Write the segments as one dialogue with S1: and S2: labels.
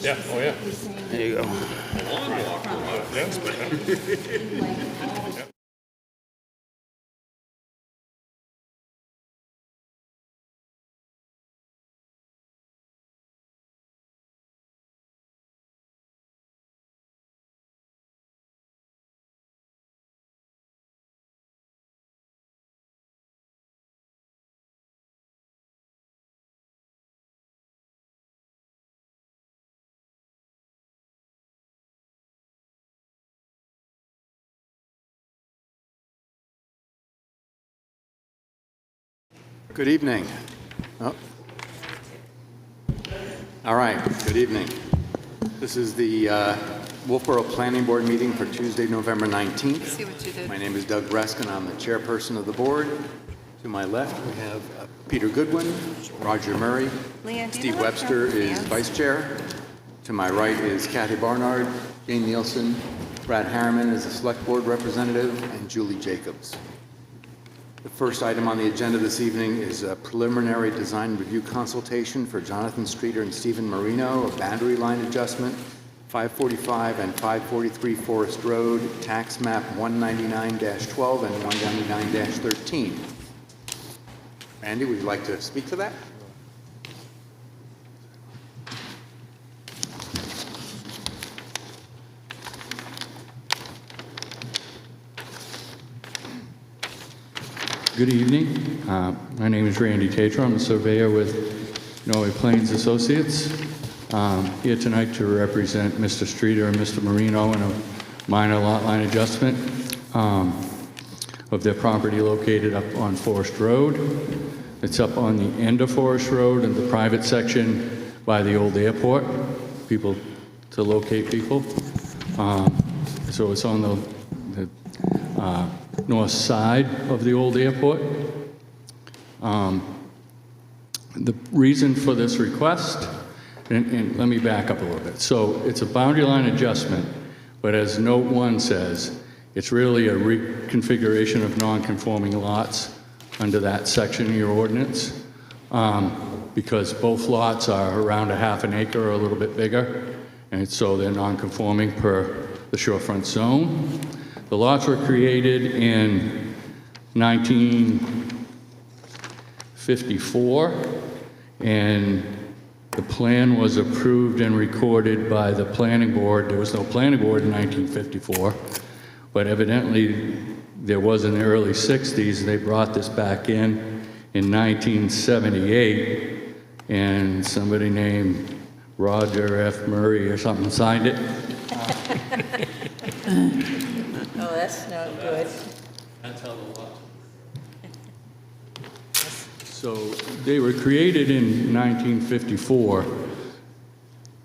S1: Yeah, oh yeah.
S2: There you go.
S1: Thanks, man.
S3: Good evening. Oh. All right, good evening. This is the Wolfeboro Planning Board meeting for Tuesday, November 19th.
S4: See what you did.
S3: My name is Doug Breskin. I'm the chairperson of the board. To my left, we have Peter Goodwin, Roger Murray.
S4: Leanne, do you
S3: Steve
S4: know what
S3: Webster
S4: Trump
S3: is
S4: stands?
S3: vice chair. To my right is Kathy Barnard, Jane Nielsen, Brad Harriman is a select board representative, and Julie Jacobs. The first item on the agenda this evening is a preliminary design review consultation for Jonathan Streeter and Stephen Marino, a boundary line adjustment, 545 and 543 Forest Road, tax map 199-12 and 199-13. Randy, would you like to speak to that?
S5: Good evening. My name is Randy Tatro. I'm a surveyor with Norway Plains Associates. Here tonight to represent Mr. Streeter and Mr. Marino in a minor lot line adjustment of their property located up on Forest Road. It's up on the end of Forest Road in the private section by the old airport, to locate people. So it's on the north side of the old airport. The reason for this request, and let me back up a little bit. So it's a boundary line adjustment, but as note 1 says, it's really a reconfiguration of non-conforming lots under that section of your ordinance, because both lots are around a half an acre or a little bit bigger, and so they're non-conforming per the shorefront zone. The lots were created in 1954, and the plan was approved and recorded by the planning board. There was no planning board in 1954, but evidently there was in the early 60s. They brought this back in 1978, and somebody named Roger F. Murray or something signed it.
S4: Oh, that's not good.
S5: That's how the lots. So they were created in 1954,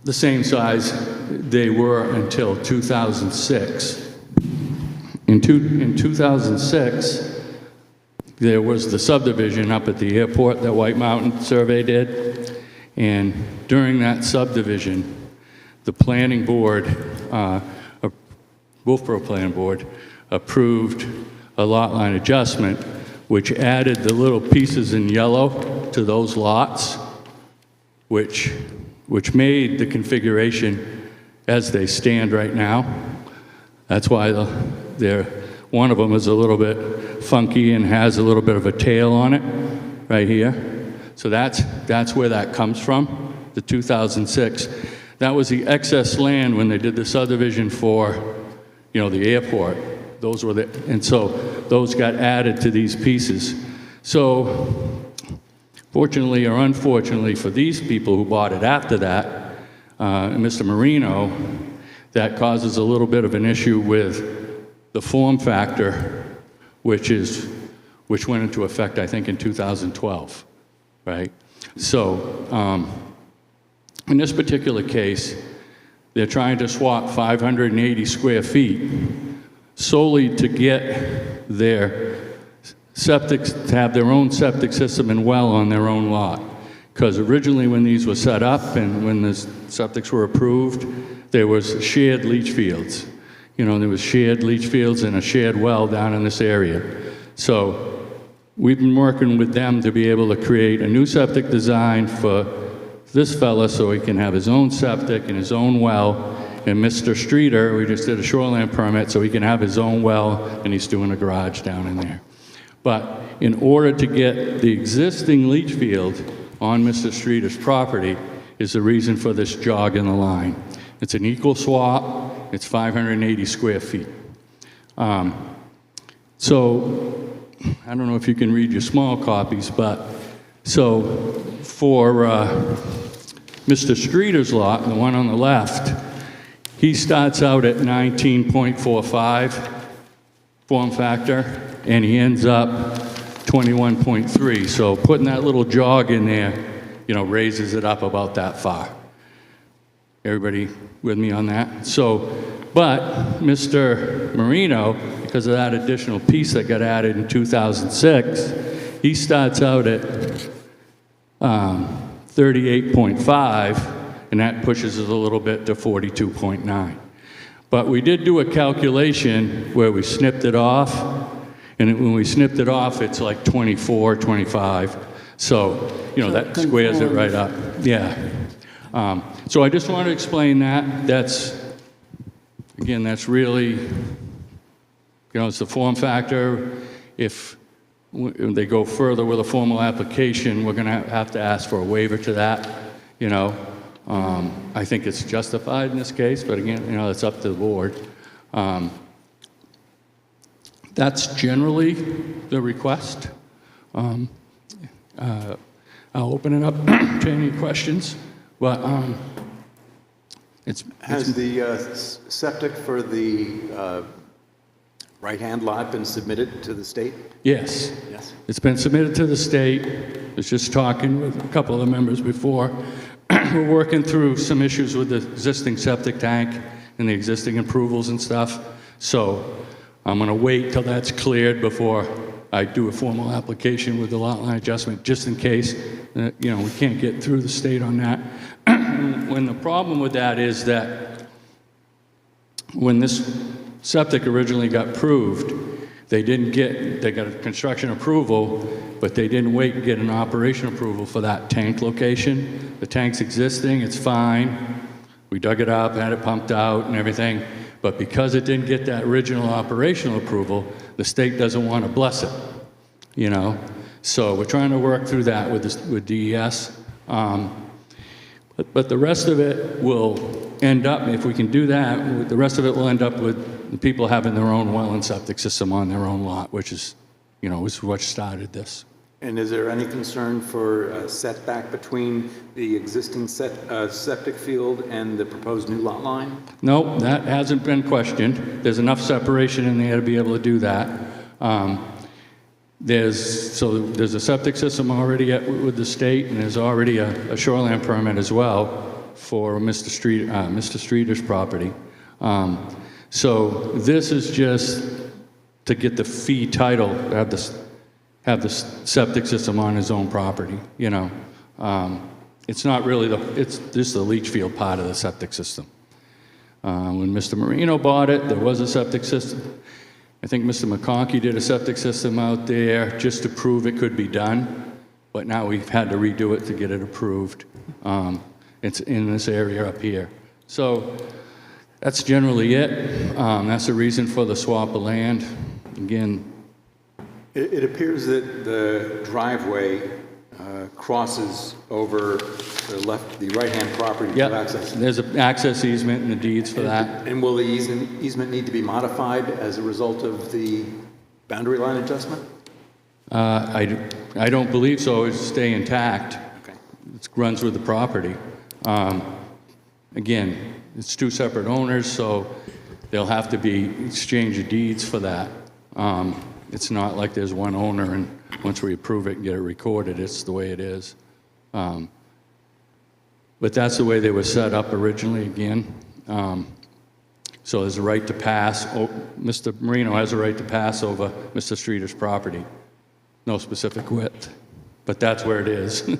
S5: the same size they were until 2006. In 2006, there was the subdivision up at the airport that White Mountain Survey did, and during that subdivision, the planning board, Wolfeboro Planning Board, approved a lot line adjustment, which added the little pieces in yellow to those lots, which made the configuration as they stand right now. That's why one of them is a little bit funky and has a little bit of a tail on it right here. So that's where that comes from, the 2006. That was the excess land when they did the subdivision for, the airport. Those were and so those got added to these pieces. So fortunately or unfortunately for these people who bought it after that, Mr. Marino, that causes a little bit of an issue with the form factor, which went into effect, I think, in 2012, right? So in this particular case, they're trying to swap 580 square feet solely to get their septic, to have their own septic system and well on their own lot. Because originally when these were set up and when the septics were approved, there was shared leach fields. There was shared leach fields and a shared well down in this area. So we've been working with them to be able to create a new septic design for this fella so he can have his own septic and his own well. And Mr. Streeter, we just did a shoreline permit so he can have his own well, and he's doing a garage down in there. But in order to get the existing leach field on Mr. Streeter's property is the reason for this jog in the line. It's an equal swap. It's 580 square feet. So I don't know if you can read your small copies, but so for Mr. Streeter's lot, the one on the left, he starts out at 19.45 form factor, and he ends up 21.3. So putting that little jog in there, you know, raises it up about that far. Everybody with me on that? So, but Mr. Marino, because of that additional piece that got added in 2006, he starts out at 38.5, and that pushes it a little bit to 42.9. But we did do a calculation where we snipped it off, and when we snipped it off, it's like 24, 25. So, you know, that squares it right up. Yeah. So I just want to explain that. That's, again, that's really, you know, it's the form factor. If they go further with a formal application, we're going to have to ask for a waiver to that, you know. I think it's justified in this case, but again, you know, it's up to the board. That's generally the request. I'll open it up to any questions, but
S3: Has the septic for the right-hand lot been submitted to the state?
S5: Yes.
S3: Yes.
S5: It's been submitted to the state. I was just talking with a couple of the members before. We're working through some issues with the existing septic tank and the existing approvals and stuff. So I'm going to wait till that's cleared before I do a formal application with the lot line adjustment, just in case, you know, we can't get through the state on that. When the problem with that is that when this septic originally got approved, they got a construction approval, but they didn't wait and get an operation approval for that tank location. The tank's existing, it's fine. We dug it up, had it pumped out and everything, but because it didn't get that original operational approval, the state doesn't want to bless it, you know? So we're trying to work through that with DES. But the rest of it will end up, if we can do that, the rest of it will end up with people having their own well and septic system on their own lot, which is, you know, is what started this.
S3: And is there any concern for setback between the existing septic field and the proposed new lot line?
S5: No, that hasn't been questioned. There's enough separation in there to be able to do that. There's a septic system already with the state, and there's already a shoreline permit as well for Mr. Streeter's property. So this is just to get the fee title, have the septic system on his own property, you know. It's not really it's just the leach field part of the septic system. When Mr. Marino bought it, there was a septic system. I think Mr. McConkey did a septic system out there just to prove it could be done, but now we've had to redo it to get it approved. It's in this area up here. So that's generally it. That's the reason for the swap of land. Again,
S3: It appears that the driveway crosses over the right-hand property to access.
S5: There's an access easement in the deeds for that.
S3: And will the easement need to be modified as a result of the boundary line adjustment?
S5: I don't believe so. It will stay intact.
S3: Okay.
S5: It runs with the property. Again, it's two separate owners, so there'll have to be exchange of deeds for that. It's not like there's one owner and once we approve it and get it recorded, it's the way it is. But that's the way they were set up originally again. So there's a right to pass. Mr. Marino has a right to pass over Mr. Streeter's property. No specific width, but that's where it is.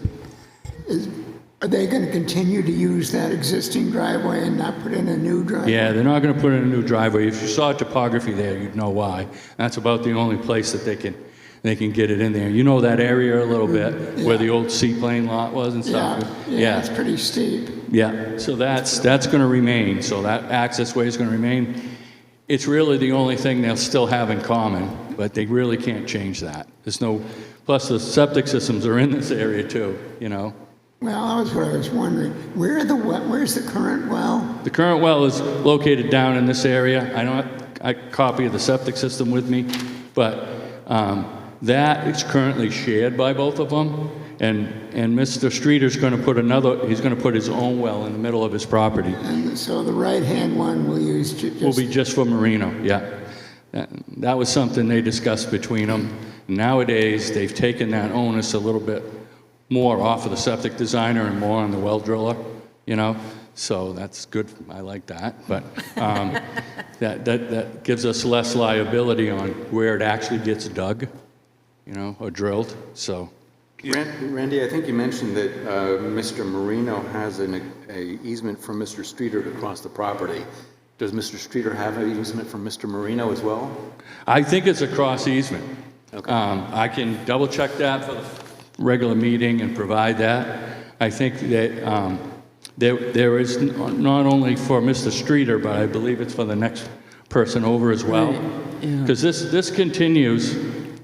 S2: Are they going to continue to use that existing driveway and not put in a new driveway?
S5: Yeah, they're not going to put in a new driveway. If you saw topography there, you'd know why. That's about the only place that they can they can get it in there. You know that area a little bit, where the old seaplane lot was and stuff?
S2: Yeah, it's pretty steep.
S5: Yeah, so that's going to remain, so that access way is going to remain. It's really the only thing they'll still have in common, but they really can't change that. There's no, plus the septic systems are in this area too, you know?
S2: Well, that was what I was wondering. Where's the current well?
S5: The current well is located down in this area. I don't have a copy of the septic system with me, but that is currently shared by both of them. And Mr. Streeter's going to put he's going to put his own well in the middle of his property.
S2: And so the right-hand one will use
S5: Will be just for Marino, yeah. That was something they discussed between them. Nowadays, they've taken that onus a little bit more off of the septic designer and more on the well driller, you know? So that's good, I like that. But that gives us less liability on where it actually gets dug, you know, or drilled, so.
S3: Randy, I think you mentioned that Mr. Marino has an easement from Mr. Streeter to cross the property. Does Mr. Streeter have an easement from Mr. Marino as well?
S5: I think it's a cross easement.
S3: Okay.
S5: I can double check that for the regular meeting and provide that. I think that there is not only for Mr. Streeter, but I believe it's for the next person over as well. Because this continues,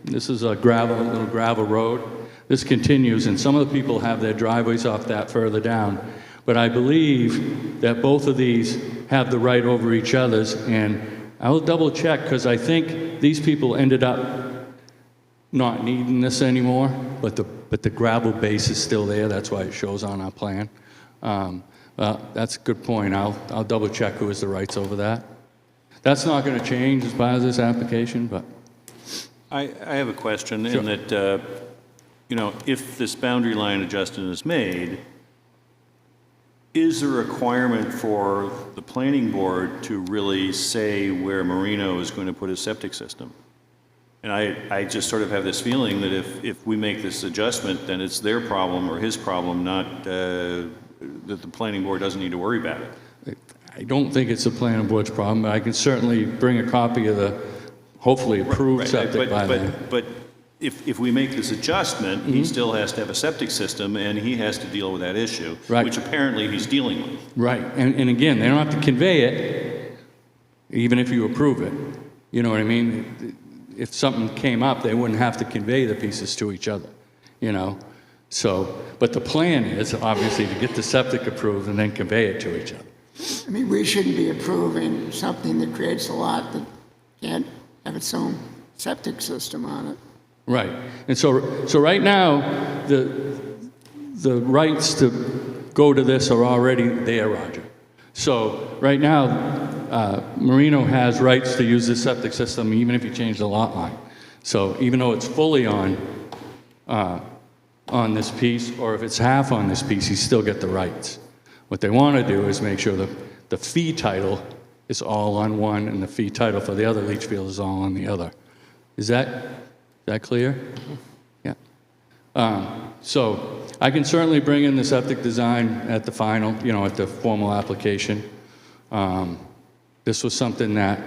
S5: this is a little gravel road. This continues, and some of the people have their driveways off that further down. But I believe that both of these have the right over each other's, and I'll double check, because I think these people ended up not needing this anymore, but the gravel base is still there. That's why it shows on our plan. That's a good point. I'll double check who has the rights over that. That's not going to change as part of this application, but.
S1: I have a question
S5: Sure.
S1: in that, you know, if this boundary line adjustment is made, is there a requirement for the planning board to really say where Marino is going to put his septic system? And I just sort of have this feeling that if we make this adjustment, then it's their problem or his problem, not that the planning board doesn't need to worry about it.
S5: I don't think it's the planning board's problem, but I can certainly bring a copy of the hopefully approved septic by then.
S1: But if we make this adjustment, he still has to have a septic system, and he has to deal with that issue,
S5: Right.
S1: which apparently he's dealing with.
S5: Right, and again, they don't have to convey it, even if you approve it. You know what I mean? If something came up, they wouldn't have to convey the pieces to each other, you know? So, but the plan is obviously to get the septic approved and then convey it to each other.
S2: I mean, we shouldn't be approving something that creates a lot that can't have its own septic system on it.
S5: Right, and so right now, the rights to go to this are already there, Roger. So right now, Marino has rights to use this septic system even if you change the lot line. So even though it's fully on this piece, or if it's half on this piece, he still get the rights. What they want to do is make sure that the fee title is all on one and the fee title for the other leach field is all on the other. Is that clear? Yeah. So I can certainly bring in the septic design at the final, you know, at the formal application. This was something that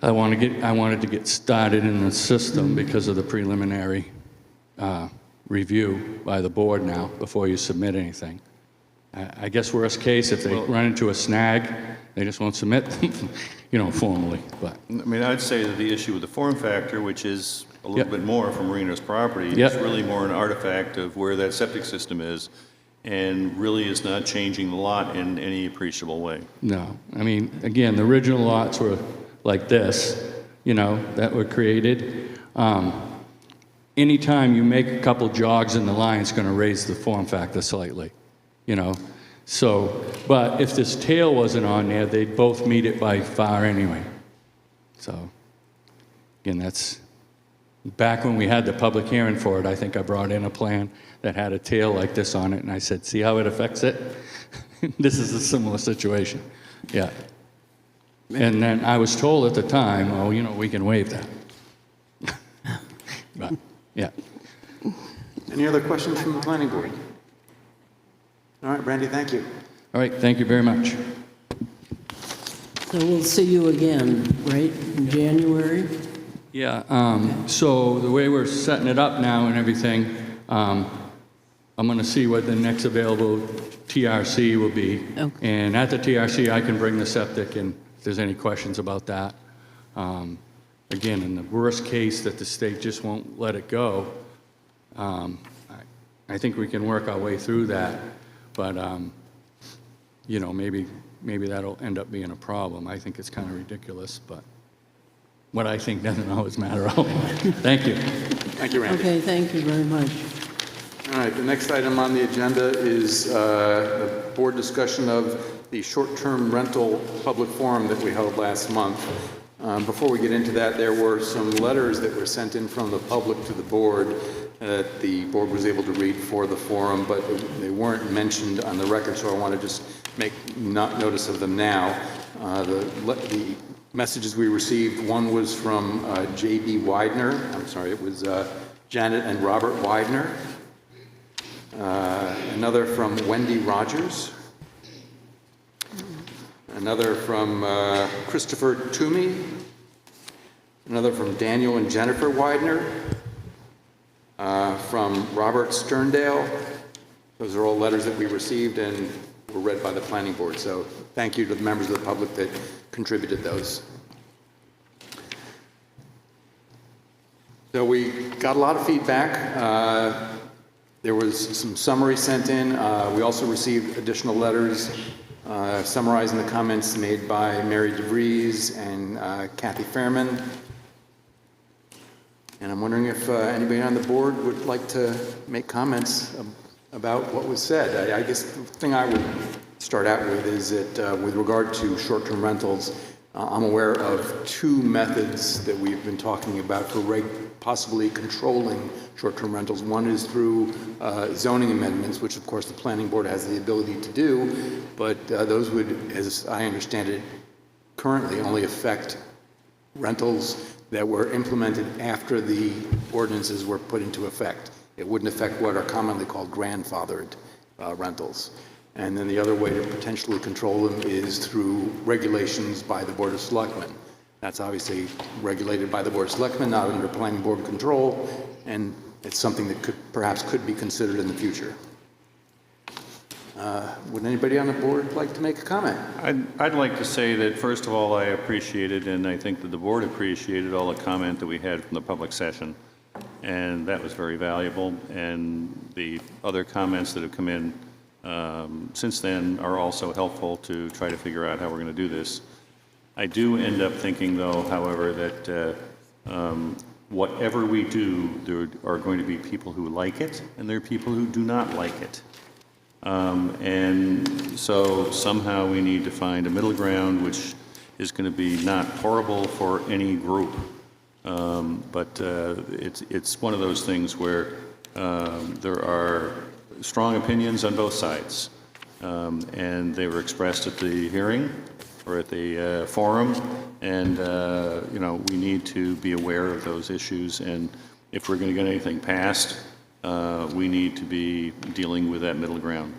S5: I wanted to get started in the system because of the preliminary review by the board now before you submit anything. I guess worst case, if they run into a snag, they just won't submit them, you know, formally. But
S1: I mean, I'd say that the issue with the form factor, which is a little
S5: Yep.
S1: bit more from Marino's property,
S5: Yep.
S1: is really more an artifact of where that septic system is, and really is not changing the lot in any appreciable way.
S5: no, I mean, again, the original lots were like this, you know, that were created. Anytime you make a couple jogs in the line, it's going to raise the form factor slightly, you know. So, but if this tail wasn't on there, they'd both meet it by far anyway. So, again, that's, back when we had the public hearing for it, I think I brought in a plan that had a tail like this on it, and I said, see how it affects it? This is a similar situation, yeah. And then I was told at the time, oh, you know, we can waive that. But, yeah.
S3: Any other questions from the planning board? All right, Randy, thank you.
S5: All right, thank you very much.
S6: So we'll see you again, right, in January?
S5: Yeah, so the way we're setting it up now and everything, I'm going to see what the next available TRC will be.
S6: Okay.
S5: And at the TRC, I can bring the septic in if there's any questions about that. Again, in the worst case that the state just won't let it go, I think we can work our way through that. But, you know, maybe that'll end up being a problem. I think it's kind of ridiculous, but what I think doesn't always matter. Thank you.
S3: Thank you, Randy.
S6: Okay, thank you very much.
S3: All right, the next item on the agenda is the board discussion of the short-term rental public forum that we held last month. Before we get into that, there were some letters that were sent in from the public to the board that the board was able to read for the forum, but they weren't mentioned on the record, so I want to just make notice of them now. The messages we received, one was from J.B. Widener. I'm sorry, it was Janet and Robert Widener. Another from Wendy Rogers. Another from Christopher Toomey. Another from Daniel and Jennifer Widener. From Robert Sterndale. Those are all letters that we received and were read by the planning board. So thank you to the members of the public that contributed those. So we got a lot of feedback. There was some summary sent in. We also received additional letters summarizing the comments made by Mary DeVries and Kathy Fairman. And I'm wondering if anybody on the board would like to make comments about what was said. I guess the thing I would start out with is that with regard to short-term rentals, I'm aware of two methods that we've been talking about for possibly controlling short-term rentals. One is through zoning amendments, which of course the planning board has the ability to do, but those would, as I understand it, currently only affect rentals that were implemented after the ordinances were put into effect. It wouldn't affect what are commonly called grandfathered rentals. And then the other way to potentially control them is through regulations by the Board of Selectmen. That's obviously regulated by the Board of Selectmen, not under planning board control, and it's something that perhaps could be considered in the future. Would anybody on the board like to make a comment?
S1: I'd like to say that, first of all, I appreciated, and I think that the board appreciated all the comment that we had from the public session, and that was very valuable. And the other comments that have come in since then are also helpful to try to figure out how we're going to do this. I do end up thinking, though, however, that whatever we do, there are going to be people who like it, and there are people who do not like it. And so somehow we need to find a middle ground, which is going to be not horrible for any group. But it's one of those things where there are strong opinions on both sides. And they were expressed at the hearing or at the forum. And, you know, we need to be aware of those issues. And if we're going to get anything passed, we need to be dealing with that middle ground.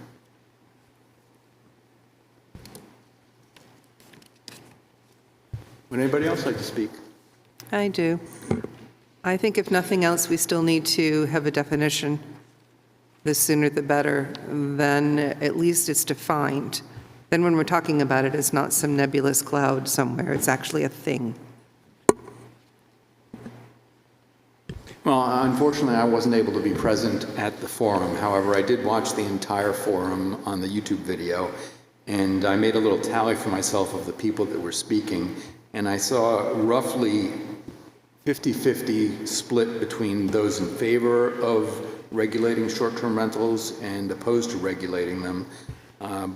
S3: Would anybody else like to speak?
S7: I do. I think if nothing else, we still need to have a definition. The sooner the better. Then at least it's defined. Then when we're talking about it, it's not some nebulous cloud somewhere. It's actually a thing.
S3: Well, unfortunately, I wasn't able to be present at the forum. However, I did watch the entire forum on the YouTube video, and I made a little tally for myself of the people that were speaking, and I saw roughly 50-50 split between those in favor of regulating short-term rentals and opposed to regulating them.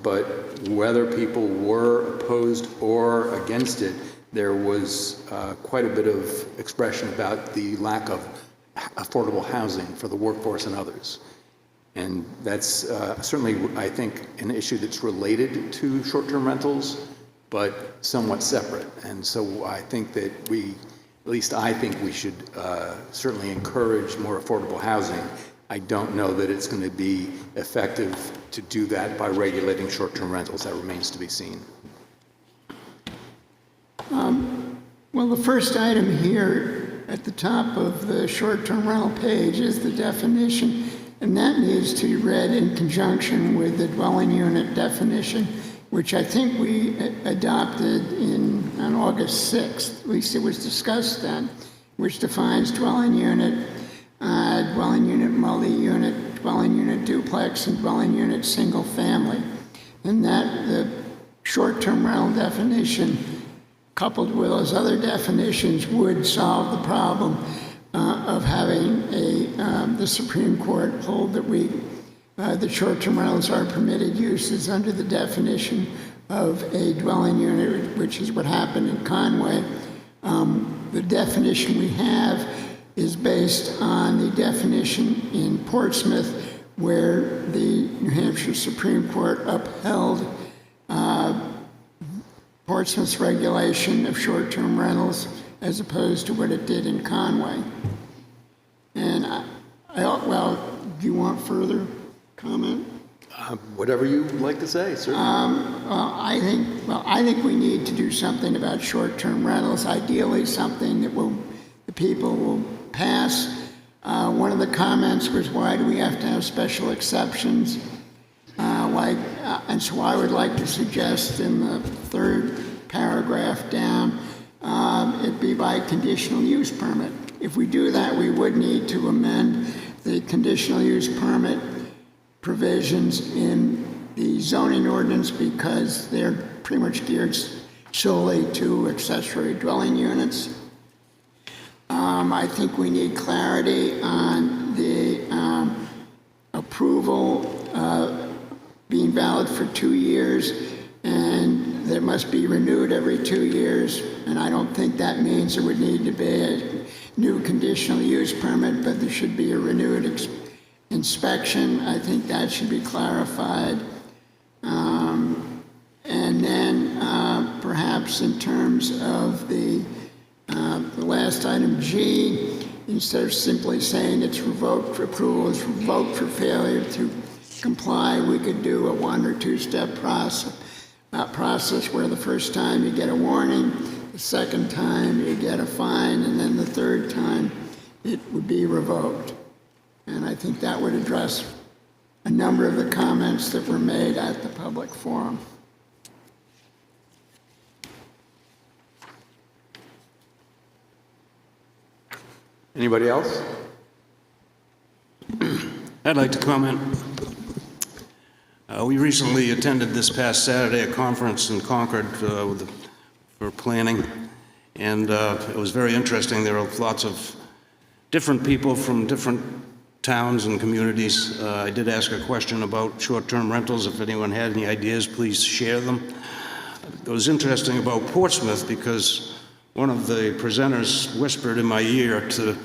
S3: But whether people were opposed or against it, there was quite a bit of expression about the lack of affordable housing for the workforce and others. And that's certainly, I think, an issue that's related to short-term rentals, but somewhat separate. And so I think that at least I think we should certainly encourage more affordable housing. I don't know that it's going to be effective to do that by regulating short-term rentals. That remains to be seen.
S2: Well, the first item here at the top of the short-term rental page is the definition, and that needs to be read in conjunction with the dwelling unit definition, which I think we adopted on August 6th. At least it was discussed then, which defines dwelling unit, multi-unit, dwelling unit duplex, and dwelling unit single family. And that the short-term rental definition, coupled with those other definitions, would solve the problem of having the Supreme Court hold that the short-term rentals are permitted uses under the definition of a dwelling unit, which is what happened in Conway. The definition we have is based on the definition in Portsmouth, where the New Hampshire Supreme Court upheld Portsmouth's regulation of short-term rentals as opposed to what it did in Conway. And well, do you want further comment?
S3: Whatever you would like to say, certainly.
S2: I think we need to do something about short-term rentals, ideally something that the people will pass. One of the comments was, why do we have to have special exceptions? And so I would like to suggest in the third paragraph down, it be by conditional use permit. If we do that, we would need to amend the conditional use permit provisions in the zoning ordinance, because they're pretty much geared solely to accessory dwelling units. I think we need clarity on the approval being valid for 2 years, and that must be renewed every 2 years. And I don't think that means there would need to be a new conditional use permit, but there should be a renewed inspection. I think that should be clarified. And then perhaps in terms of the last item, G, instead of simply saying it's revoked for approval, it's revoked for failure to comply, we could do a 1 or 2 step process where the first time you get a warning, the second time you get a fine, and then the third time it would be revoked. And I think that would address a number of the comments that were made at the public forum.
S3: Anybody else?
S6: I'd like to comment. We recently attended this past Saturday a conference in Concord for planning, and it was very interesting. There were lots of different people from different towns and communities. I did ask a question about short-term rentals. If anyone had any ideas, please share them. It was interesting about Portsmouth because one of the presenters whispered in my ear to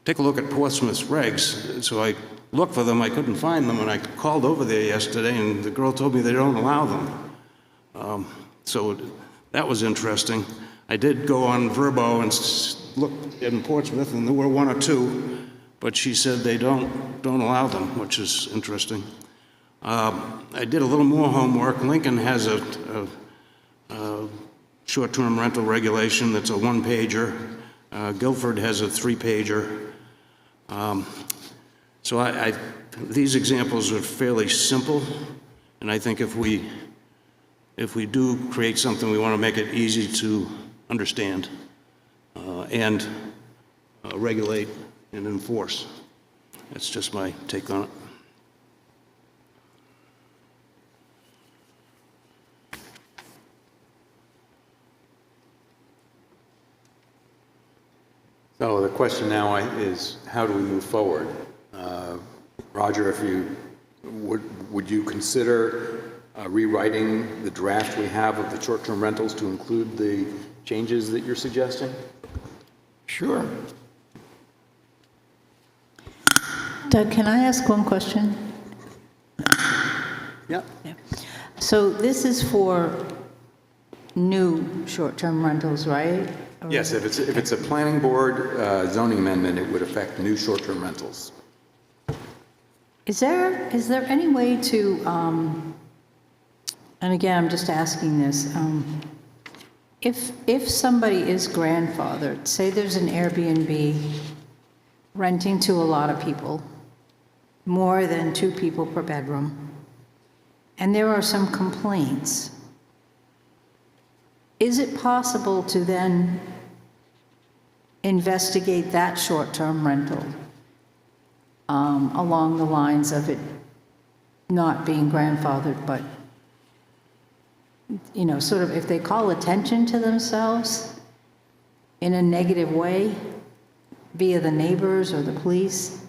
S6: take a look at Portsmouth's regs. So I looked for them, I couldn't find them, and I called over there yesterday, and the girl told me they don't allow them. So that was interesting. I did go on Verbo and look in Portsmouth, and there were 1 or 2, but she said they don't allow them, which is interesting. I did a little more homework. Lincoln has a short-term rental regulation that's a 1-pager. Guilford has a 3-pager. So these examples are fairly simple, and I think if we do create something, we want to make it easy to understand and regulate and enforce. That's just my take on it.
S3: So the question now is, how do we move forward? Roger, if you would you consider rewriting the draft we have of the short-term rentals to include the changes that you're suggesting?
S2: Sure.
S4: Doug, can I ask one question?
S3: Yeah.
S4: So this is for new short-term rentals, right? Or-
S3: Yes, if it's a planning board zoning amendment, it would affect new short-term rentals.
S4: Is there any way to, and again, I'm just asking this, If somebody is grandfathered, say there's an Airbnb renting to a lot of people, more than 2 people per bedroom, and there are some complaints, is it possible to then investigate that short-term rental along the lines of it not being grandfathered, but, you know, sort of if they call attention to themselves in a negative way via the neighbors or the police,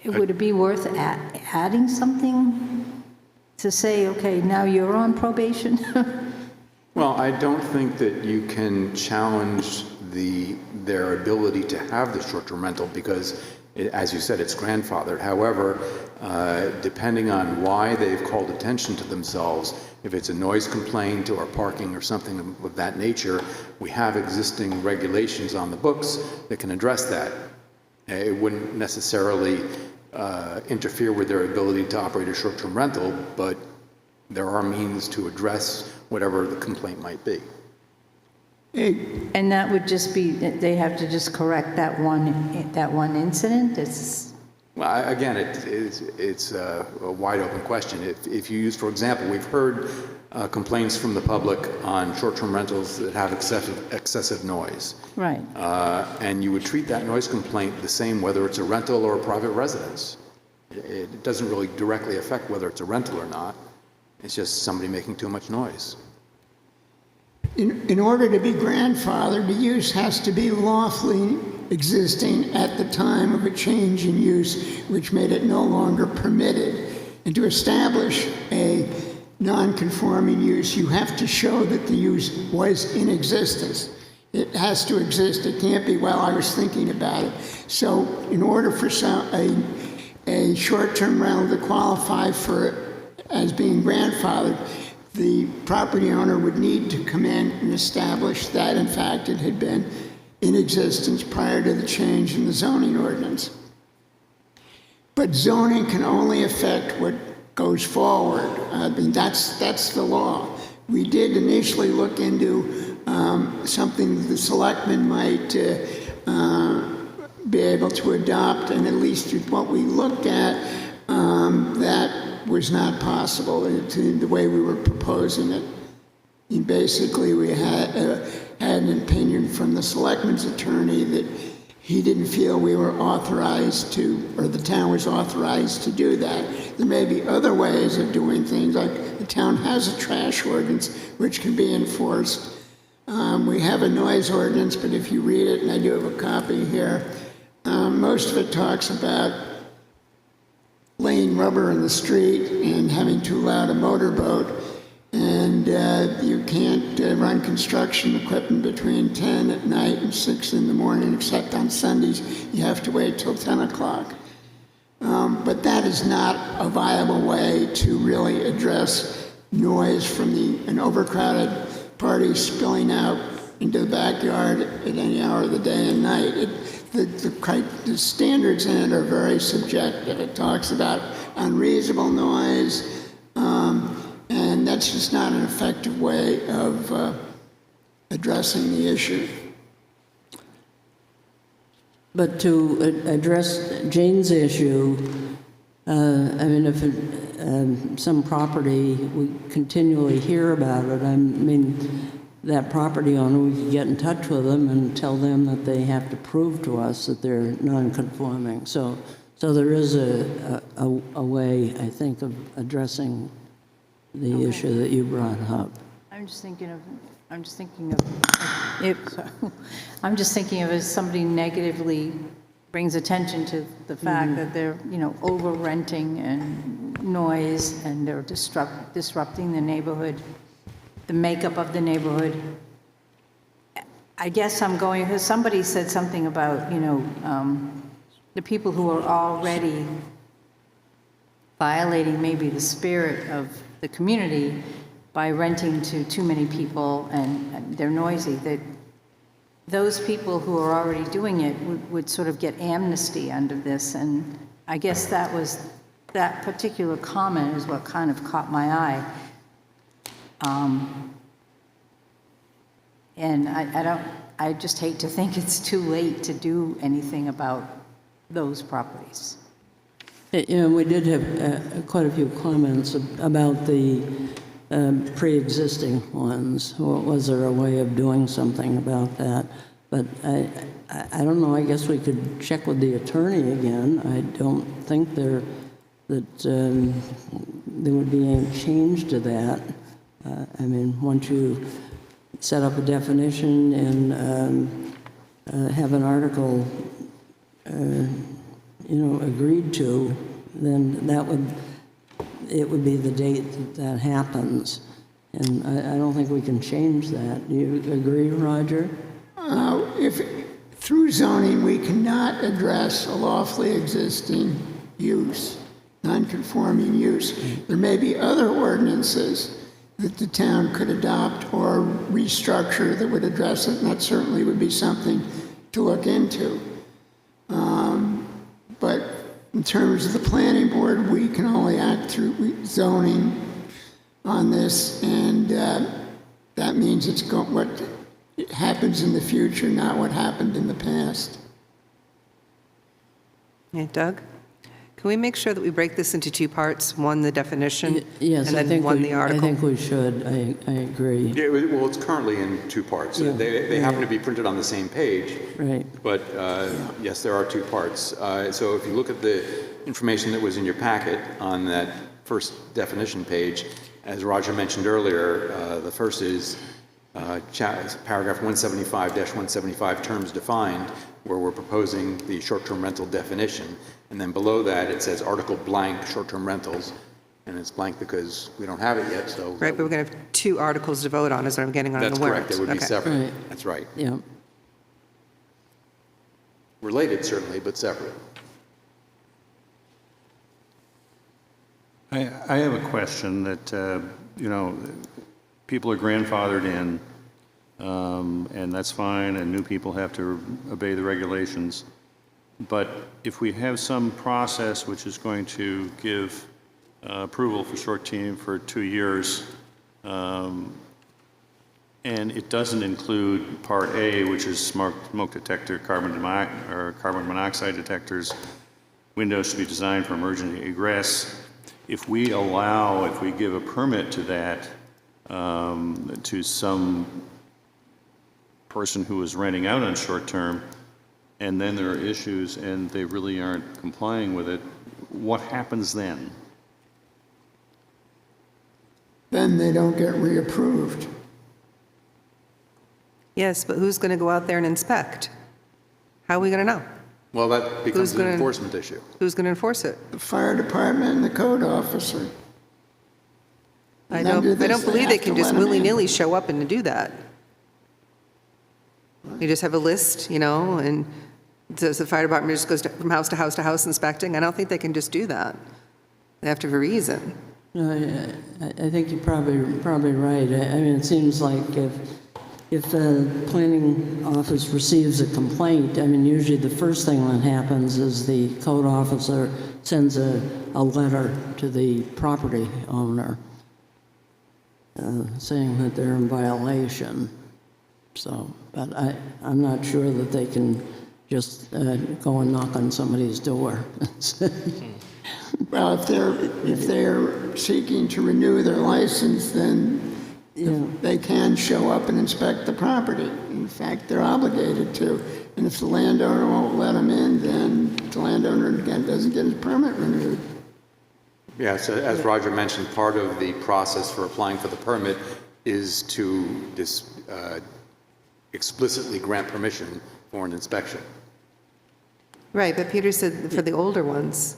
S4: would it be worth adding something to say, okay, now you're on probation?
S3: Well, I don't think that you can challenge their ability to have the short-term rental because, as you said, it's grandfathered. However, depending on why they've called attention to themselves, if it's a noise complaint or parking or something of that nature, we have existing regulations on the books that can address that. It wouldn't necessarily interfere with their ability to operate a short-term rental, but there are means to address whatever the complaint might be.
S4: And that would just be, they have to just correct that one incident?
S3: Well, again, it's a wide open question. If you use, for example, we've heard complaints from the public on short-term rentals that have excessive noise.
S4: Right.
S3: And you would treat that noise complaint the same whether it's a rental or a private residence. It doesn't really directly affect whether it's a rental or not. It's just somebody making too much noise.
S2: In order to be grandfathered, the use has to be lawfully existing at the time of a change in use, which made it no longer permitted. And to establish a non-conforming use, you have to show that the use was in existence. It has to exist. It can't be, well, I was thinking about it. So in order for a short-term rental to qualify for as being grandfathered, the property owner would need to come in and establish that, in fact, it had been in existence prior to the change in the zoning ordinance. But zoning can only affect what goes forward. I mean, that's the law. We did initially look into something the selectmen might be able to adopt, and at least what we looked at, that was not possible the way we were proposing it. And basically, we had an opinion from the selectman's attorney that he didn't feel we were authorized to, or the town was authorized to do that. There may be other ways of doing things, like the town has a trash ordinance which can be enforced. We have a noise ordinance, but if you read it, and I do have a copy here, most of it talks about laying rubber in the street and having too loud a motorboat, and you can't run construction equipment between 10 at night and 6 in the morning, except on Sundays. You have to wait till 10 o'clock. But that is not a viable way to really address noise from an overcrowded party spilling out into the backyard at any hour of the day and night. The standards in it are very subjective. It talks about unreasonable noise, and that's just not an effective way of addressing the issue.
S8: But to address Jane's issue, I mean, if some property, we continually hear about it, I mean, that property owner, we could get in touch with them and tell them that they have to prove to us that they're non-conforming. So there is a way, I think, of addressing the issue that you brought up.
S4: I'm just thinking of if somebody negatively brings attention to the fact that they're, over renting and noise, and they're disrupting the neighborhood, the makeup of the neighborhood. I guess I'm going, because somebody said something about, the people who are already violating maybe the spirit of the community by renting to too many people and they're noisy, that those people who are already doing it would sort of get amnesty under this. And I guess that particular comment is what kind of caught my eye. And I just hate to think it's too late to do anything about those properties.
S8: We did have quite a few comments about the pre-existing ones. Was there a way of doing something about that? But I don't know, I guess we could check with the attorney again. I don't think there would be any change to that. I mean, once you set up a definition and have an article, agreed to, then it would be the date that happens. And I don't think we can change that. Do you agree, Roger?
S2: If through zoning, we cannot address a lawfully existing use, non-conforming use, there may be other ordinances that the town could adopt or restructure that would address it, and that certainly would be something to look into. But in terms of the planning board, we can only act through zoning on this, and that means it's what happens in the future, not what happened in the past.
S7: Yeah, Doug? Can we make sure that we break this into two parts? One, the definition,
S8: Yes,
S7: and
S8: I
S7: then
S8: think
S7: one, the article?
S8: I think we should. I agree.
S3: Yeah, well, it's currently in two parts.
S8: Yeah.
S3: They happen to be printed on the same page,
S8: Right.
S3: but yes, there are two parts. So if you look at the information that was in your packet on that first definition page, as Roger mentioned earlier, the first is paragraph 175-175, terms defined, where we're proposing the short-term rental definition. And then below that, it says article blank, short-term rentals. And it's blank because we don't have it yet, so.
S7: Right, but we're going to have two articles to vote on, is what I'm getting on the
S3: That's
S7: warrant.
S3: correct, they would be
S7: Okay.
S3: separate.
S8: Right.
S3: That's right.
S8: Yeah.
S3: Related, certainly, but separate.
S1: I have a question that, people are grandfathered in, and that's fine, and new people have to obey the regulations. But if we have some process which is going to give approval for short team for 2 years, and it doesn't include Part A, which is smoke detector, carbon monoxide detectors, windows to be designed for emergency egress. If we give a permit to that, to some person who is renting out on short term, and then there are issues and they really aren't complying with it, what happens then?
S2: Then they don't get reapproved.
S7: Yes, but who's going to go out there and inspect? How are we going to know?
S3: Well, that becomes an
S7: gonna-
S3: enforcement issue.
S7: Who's going to enforce it?
S2: The fire department and the code officer.
S7: I
S2: And under
S7: don't
S2: this,
S7: believe they
S2: have
S7: can
S2: to
S7: just
S2: let 'em in.
S7: willy-nilly show up and do that. You just have a list, and does the fire department just goes from house to house to house inspecting? I don't think they can just do that. They have to have a reason.
S8: No, I think you're probably right. I mean, it seems like if the planning office receives a complaint, I mean, usually the first thing that happens is the code officer sends a letter to the property owner saying that they're in violation. So, but I'm not sure that they can just go and knock on somebody's door.
S2: Well, if they're seeking to renew their license, then they can show up and inspect the property. In fact, they're obligated to. And if the landowner won't let them in, then the landowner, again, doesn't get his permit renewed.
S3: Yeah, so as Roger mentioned, part of the process for applying for the permit is to explicitly grant permission for an inspection.
S7: Right, but Peter said for the older ones.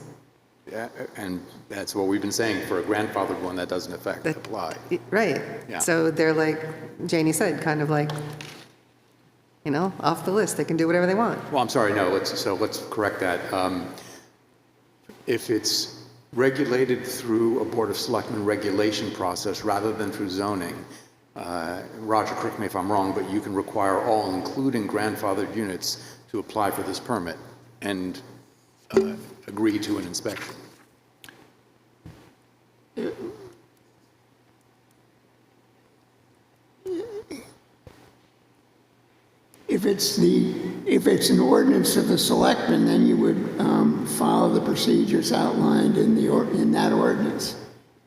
S3: Yeah, and that's what we've been saying, for a grandfathered one, that doesn't apply.
S7: Right.
S3: Yeah.
S7: So they're like, Janie said, kind of like, off the list. They can do whatever they want.
S3: Well, I'm sorry, no, let's correct that. If it's regulated through a Board of Selectmen regulation process rather than through zoning, Roger, correct me if I'm wrong, but you can require all, including grandfathered units, to apply for this permit and agree to an inspection.
S2: if it's an ordinance of the selectmen, then you would follow the procedures outlined in that ordinance,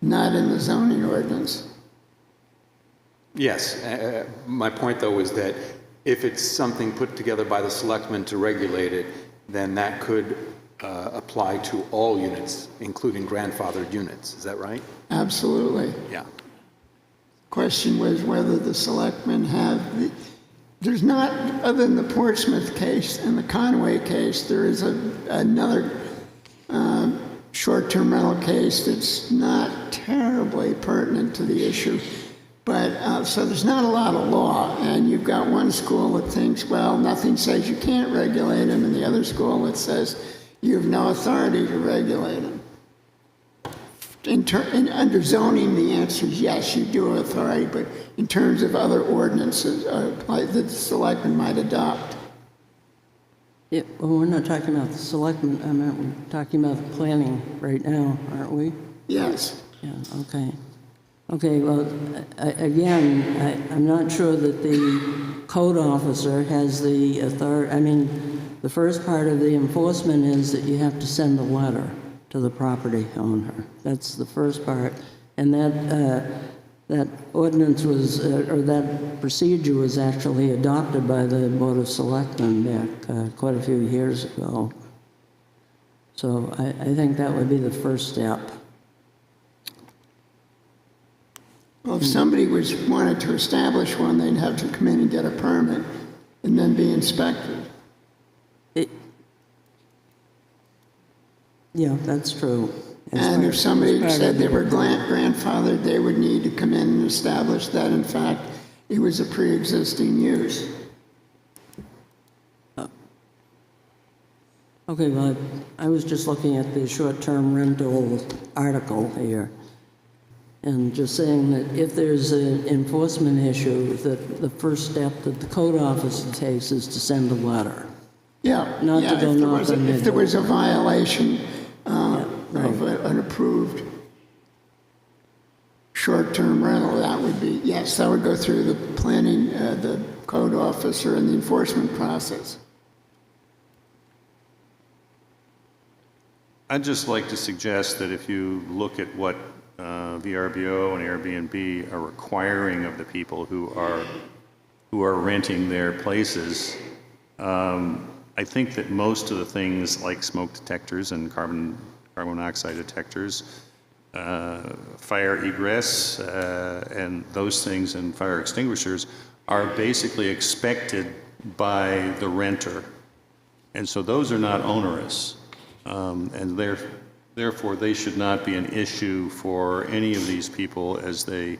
S2: not in the zoning ordinance.
S3: Yes, my point though is that if it's something put together by the selectmen to regulate it, then that could apply to all units, including grandfathered units. Is that right?
S2: Absolutely.
S3: Yeah.
S2: Question was whether the selectmen have, there's not, other than the Portsmouth case and the Conway case, there is another short-term rental case that's not terribly pertinent to the issue. But, so there's not a lot of law, and you've got one school that thinks, well, nothing says you can't regulate them, and the other school that says you have no authority to regulate them. Under zoning, the answer is yes, you do have authority, but in terms of other ordinances that the selectmen might adopt.
S8: Yeah, well, we're not talking about the selectmen, I mean, we're talking about the planning right now, aren't we?
S2: Yes.
S8: Yeah, okay. Okay, well, again, I'm not sure that the code officer has the authority. I mean, the first part of the enforcement is that you have to send a letter to the property owner. That's the first part. And that ordinance was, or that procedure was actually adopted by the Board of Selectmen back quite a few years ago. So I think that would be the first step.
S2: Well, if somebody wanted to establish one, they'd have to come in and get a permit and then be inspected.
S8: Yeah, that's true.
S2: And if somebody said they were grandfathered, they would need to come in and establish that, in fact, it was a pre-existing use.
S8: Okay, well, I was just looking at the short-term rental article here, and just saying that if there's an enforcement issue, that the first step that the code officer takes is to send a letter.
S2: Yeah.
S8: Not to go knock on the
S2: If there was a
S8: door.
S2: violation
S8: right.
S2: of an approved short-term rental, that would be, yes, that would go through the planning, the code officer and the enforcement process.
S1: I'd just like to suggest that if you look at what VRBO and Airbnb are requiring of the people who are renting their places, I think that most of the things like smoke detectors and carbon monoxide detectors, fire egress, and those things, and fire extinguishers are basically expected by the renter. And so those are not onerous. And therefore, they should not be an issue for any of these people as they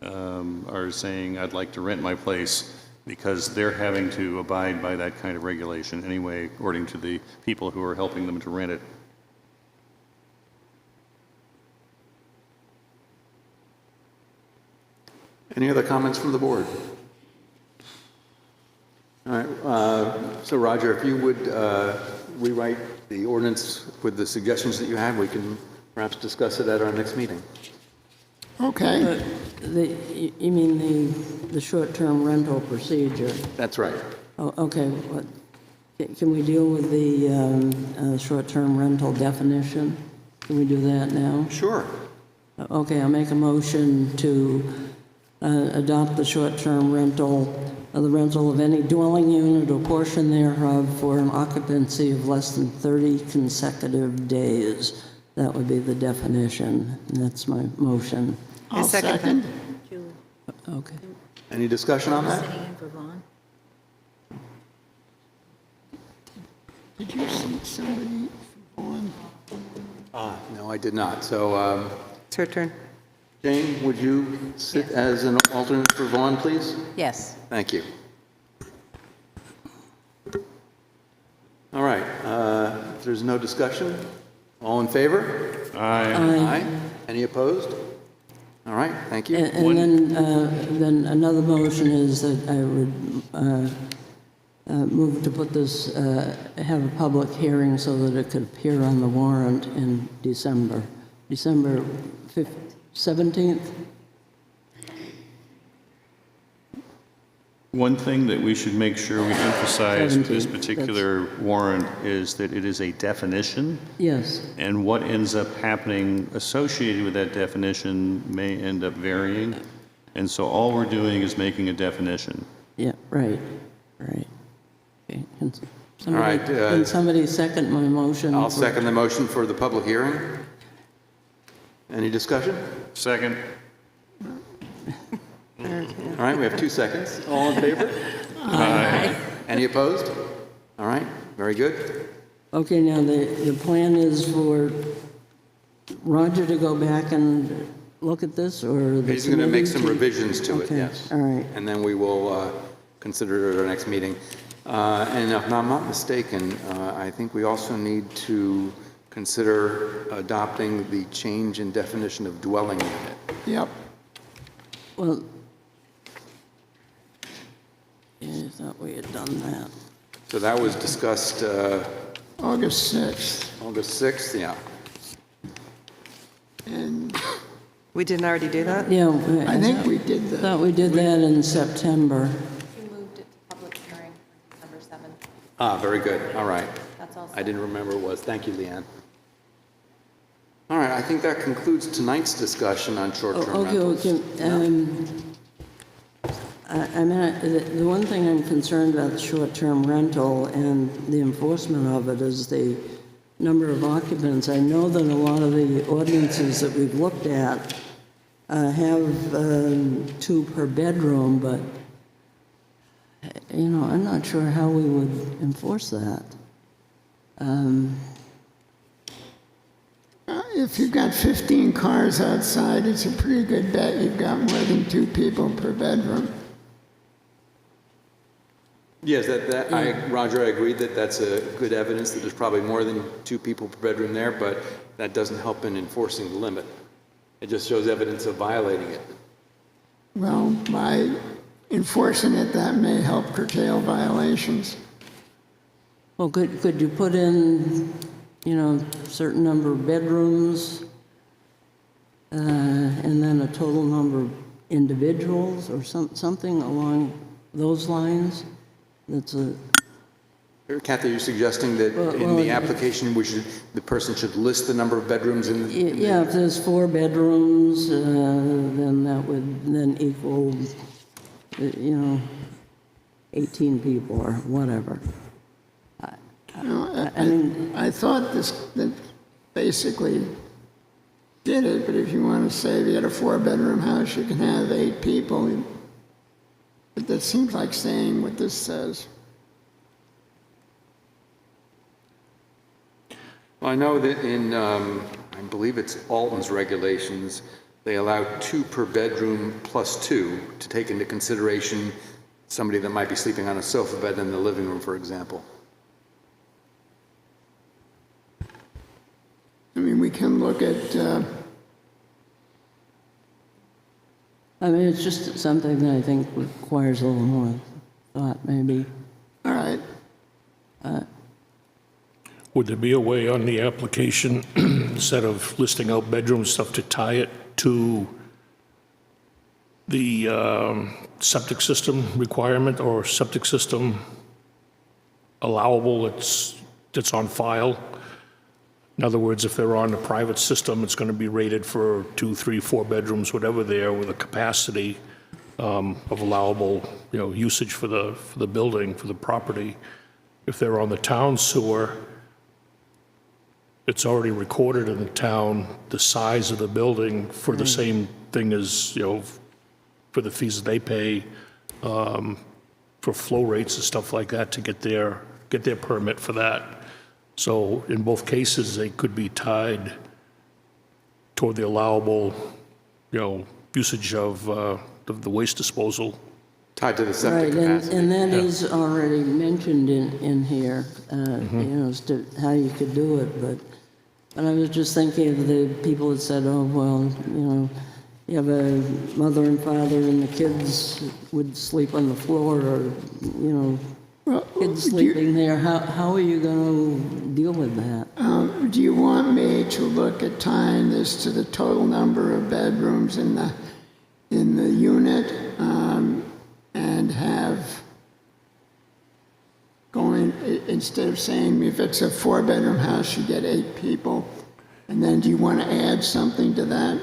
S1: are saying, I'd like to rent my place, because they're having to abide by that kind of regulation anyway, according to the people who are helping them to rent it.
S3: Any other comments from the board? All right, so Roger, if you would rewrite the ordinance with the suggestions that you have, we can perhaps discuss it at our next meeting.
S2: Okay.
S8: You mean the short-term rental procedure?
S3: That's right.
S8: Oh, okay. Can we deal with the short-term rental definition? Can we do that now?
S3: Sure.
S8: Okay, I'll make a motion to adopt the short-term rental, the rental of any dwelling unit or portion thereof for an occupancy of less than 30 consecutive days. That would be the definition, and that's my motion.
S2: I'll
S7: second
S2: second.
S8: Okay.
S3: Any discussion on that?
S4: Sitting in for Vaughn.
S2: Did you see somebody on?
S3: No, I did not. So,
S7: It's her turn.
S3: Jane, would you sit as an alternate for Vaughn, please?
S4: Yes.
S3: Thank you. All right, if there's no discussion, all in favor? Aye. Any opposed? All right, thank you.
S8: And then another motion is that I would move to put this, have a public hearing so that it could appear on the warrant in December 17th?
S1: One thing that we should make sure we emphasize with this
S8: 17,
S1: particular warrant is that it is a definition,
S8: Yes,
S1: and what ends up happening associated with that definition may end up varying. And so all we're doing is making a definition.
S8: yeah, right. Okay.
S3: right,
S8: Can somebody second my motion?
S3: I'll second the motion for the public hearing. Any discussion?
S1: Second.
S3: All right, we have 2 seconds. All in favor? Aye. Any opposed? All right, very good.
S8: Okay, now the plan is for Roger to go back and look at this, or the
S3: He's going to make
S8: committee
S3: some revisions to it,
S8: Okay,
S3: yes.
S8: all right.
S3: And then we will consider it at our next meeting. And if I'm not mistaken, I think we also need to consider adopting the change in definition of dwelling unit.
S2: Yep.
S8: Well, yeah, I thought we had done that.
S3: So that was discussed
S2: August 6th.
S3: August 6th, yeah.
S2: And
S7: We didn't already do that?
S8: Yeah,
S2: I think we did
S8: I
S2: that.
S8: thought we did that in September.
S4: You moved it to public hearing for December 7th.
S3: Ah, very good, all right.
S4: That's all
S3: I didn't remember it was. Thank you, Leanne. All right, I think that concludes tonight's discussion on short-term
S8: Oh,
S3: rentals.
S8: okay. I mean, the one thing I'm concerned about short-term rental and the enforcement of it is the number of occupants. I know that a lot of the ordinances that we've looked at have 2 per bedroom, but, you know, I'm not sure how we would enforce that.
S2: If you've got 15 cars outside, it's a pretty good bet you've got more than 2 people per bedroom.
S3: Yes, Roger, I agree that that's a good evidence that there's probably more than 2 people per bedroom there, but that doesn't help in enforcing the limit. It just shows evidence of violating it.
S2: Well, by enforcing it, that may help curtail violations.
S8: Well, could you put in, you know, certain number of bedrooms, and then a total number of individuals, or something along those lines? That's a,
S3: Kathy, you're suggesting that in the application, the person should list the number of bedrooms in the...
S8: yeah, if there's 4 bedrooms, then that would then equal, you know, 18 people or whatever. I mean,
S2: I thought that basically did it, but if you want to say if you had a 4-bedroom house, you can have 8 people. But that seems like saying what this says.
S3: Well, I know that in, I believe it's Alton's regulations, they allow 2 per bedroom plus 2 to take into consideration somebody that might be sleeping on a sofa bed in the living room, for example.
S2: I mean, we can look at,
S8: I mean, it's just something that I think requires a little more thought, maybe.
S2: all right,
S9: Would there be a way on the application, instead of listing out bedroom stuff, to tie it to the septic system requirement or septic system allowable that's on file? In other words, if they're on a private system, it's going to be rated for 2, 3, 4 bedrooms, whatever there, with a capacity of allowable, you know, usage for the building, for the property. If they're on the town sewer, it's already recorded in the town, the size of the building for the same thing as, you know, for the fees that they pay, for flow rates and stuff like that to get their permit for that. So in both cases, they could be tied toward the allowable, you know, usage of the waste disposal.
S3: Tied to the septic
S8: Right,
S3: capacity.
S8: and that is already mentioned in here, you know, as to how you could do it, but I was just thinking of the people that said, oh, well, you know, you have a mother and father and the kids would sleep on the floor, or, you know,
S2: well,
S8: kids sleeping there. How are you going to deal with that?
S2: do you want me to look at tying this to the total number of bedrooms in the unit, and have instead of saying if it's a 4-bedroom house, you get 8 people, and then do you want to add something to that?